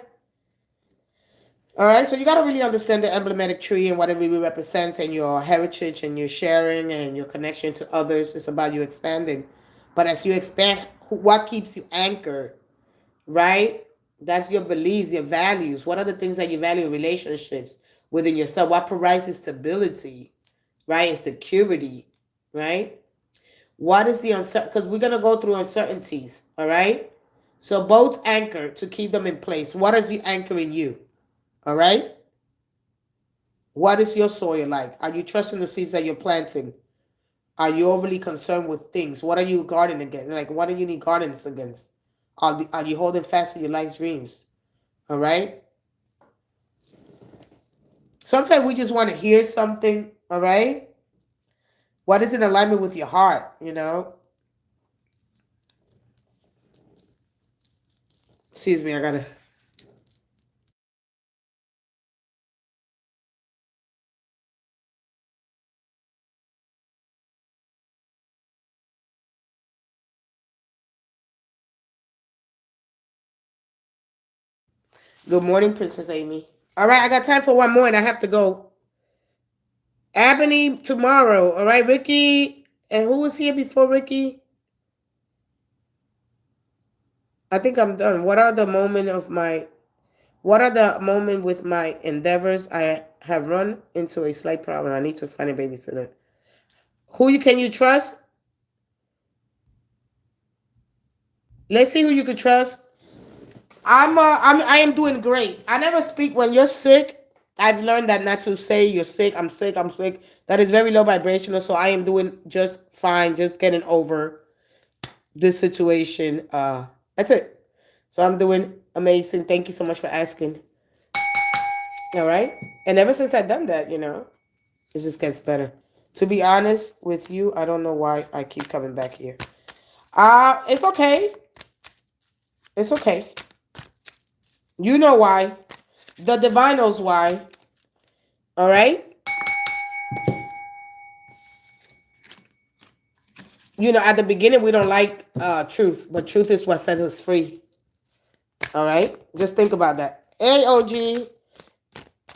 All right, so you got to really understand the emblematic tree and what it really represents and your heritage and your sharing and your connection to others. It's about you expanding. But as you expand, what keeps you anchored, right? That's your beliefs, your values. What are the things that you value in relationships within yourself? What provides you stability, right? And security, right? What is the uncertain? Because we're going to go through uncertainties, all right? So both anchor to keep them in place. What is the anchor in you, all right? What is your soil like? Are you trusting the seeds that you're planting? Are you overly concerned with things? What are you guarding against? Like, what do you need guardings against? Are you holding fast to your life's dreams? All right? Sometimes we just want to hear something, all right? What is in alignment with your heart? Excuse me, I gotta Good morning, Princess Amy. All right, I got time for one more and I have to go. Ebony tomorrow. All right, Ricky. And who was here before Ricky? I think I'm done. What are the moment with my endeavors? I have run into a slight problem. I need to find a babysitter. Can you trust? Let's see who you can trust. I am doing great. I never speak when you're sick. I've learned that not to say you're sick. I'm sick. I'm sick. That is very low vibrational. So I am doing just fine. Just getting over this situation. That's it. So I'm doing amazing. Thank you so much for asking. All right. And ever since I've done that, it just gets better. To be honest with you, I don't know why I keep coming back here. It's okay. It's okay. You know why. The divine knows why. All right? At the beginning, we don't like truth, but truth is what sets us free. All right? Just think about that. AOG,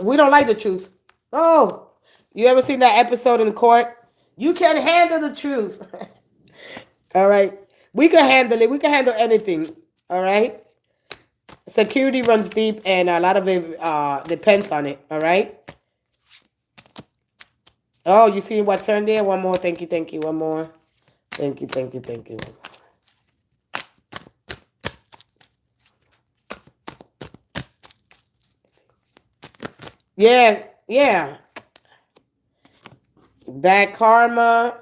we don't like the truth. Oh, you ever seen that episode in court? You can't handle the truth. All right? We can handle it. We can handle anything. All right? Security runs deep, and a lot of it depends on it. All right? Oh, you see what turned there? One more. Thank you. Thank you. One more. Thank you. Thank you. Thank you. Yeah. Yeah. Bad karma,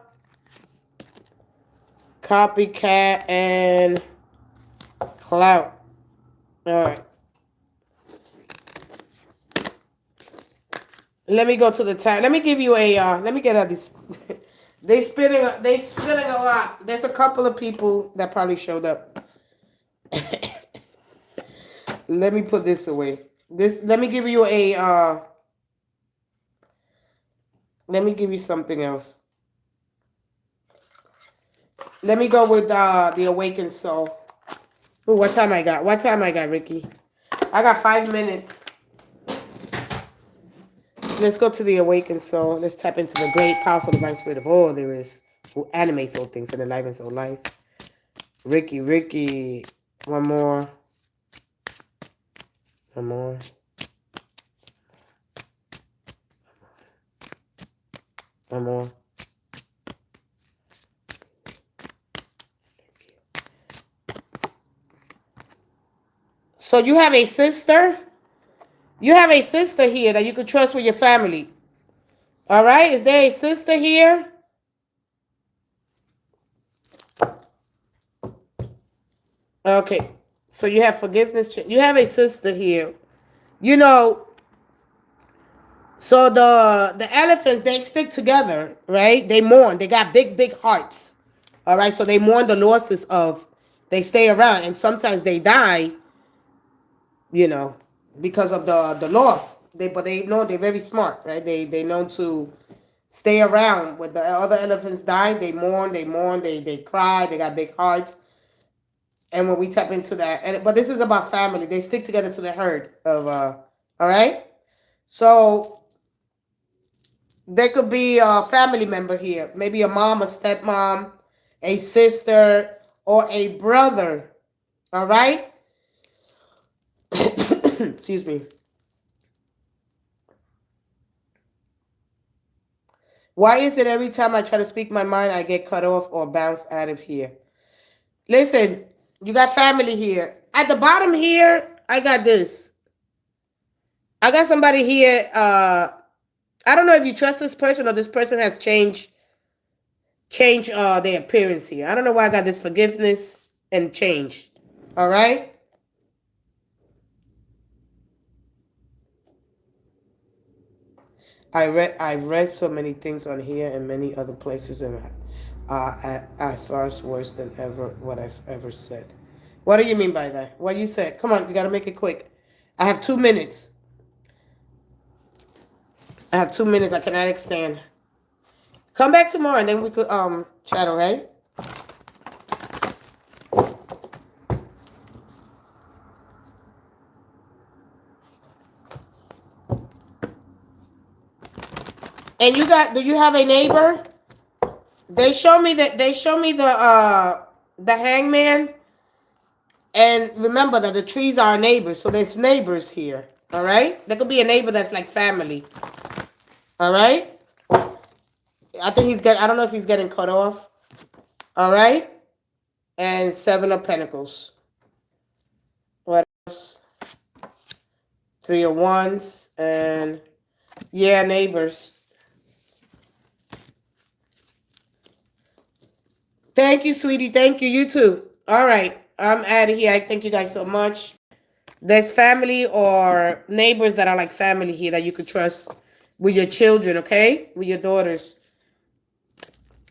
copycat, and clout. All right. Let me go to the time. Let me give you a. Let me get out this. They spinning a lot. There's a couple of people that probably showed up. Let me put this away. Let me give you a. Let me give you something else. Let me go with the awakened soul. Ooh, what time I got? What time I got, Ricky? I got 5 minutes. Let's go to the awakened soul. Let's tap into the great, powerful, divine spirit of all there is, who animates all things and enlivens all life. Ricky. One more. One more. One more. So you have a sister? You have a sister here that you could trust with your family. All right? Is there a sister here? Okay. So you have forgiveness. You have a sister here. So the elephants, they stick together, right? They mourn. They got big hearts. All right? So they mourn the losses they stay around. And sometimes they die, because of the loss. But they know they're very smart, right? They know to stay around. When the other elephants die, they mourn, they cry, they got big hearts. And when we tap into that, but this is about family. They stick together to the herd of all right? So there could be a family member here. Maybe a mom, a stepmom, a sister, or a brother. All right? Excuse me. Why is it every time I try to speak my mind, I get cut off or bounce out of here? Listen, you got family here. At the bottom here, I got this. I got somebody here. I don't know if you trust this person or this person has changed their appearance here. I don't know why I got this forgiveness and change. All right? I've read so many things on here and many other places, and as far as worse than ever what I've ever said. What do you mean by that? What you said? Come on, you gotta make it quick. I have 2 minutes. I have 2 minutes. I cannot extend. Come back tomorrow, and then we could chat. All right? And do you have a neighbor? They show me the hangman. And remember that the trees are neighbors, so there's neighbors here. All right? There could be a neighbor that's like family. All right? I think I don't know if he's getting cut off. All right? And 7 of Pentacles. What else? 3 of Wands. And yeah, neighbors. Thank you, sweetie. Thank you. You too. All right. I'm out of here. I thank you guys so much. There's family or neighbors that are like family here that you could trust with your children, okay? With your daughters.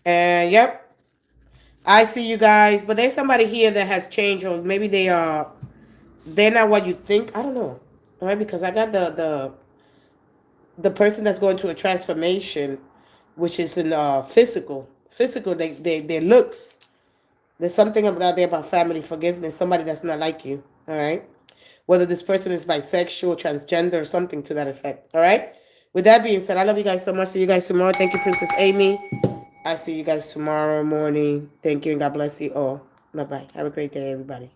And yep. I see you guys. But there's somebody here that has changed, or maybe they're not what you think. I don't know. All right, because I got the person that's going through a transformation, which is in physical. Physical, their looks. There's something about there about family forgiveness. Somebody that's not like you. All right. Whether this person is bisexual, transgender, or something to that effect. All right. With that being said, I love you guys so much. See you guys tomorrow. Thank you, Princess Amy. I'll see you guys tomorrow morning. Thank you and God bless you all. Bye bye. Have a great day, everybody.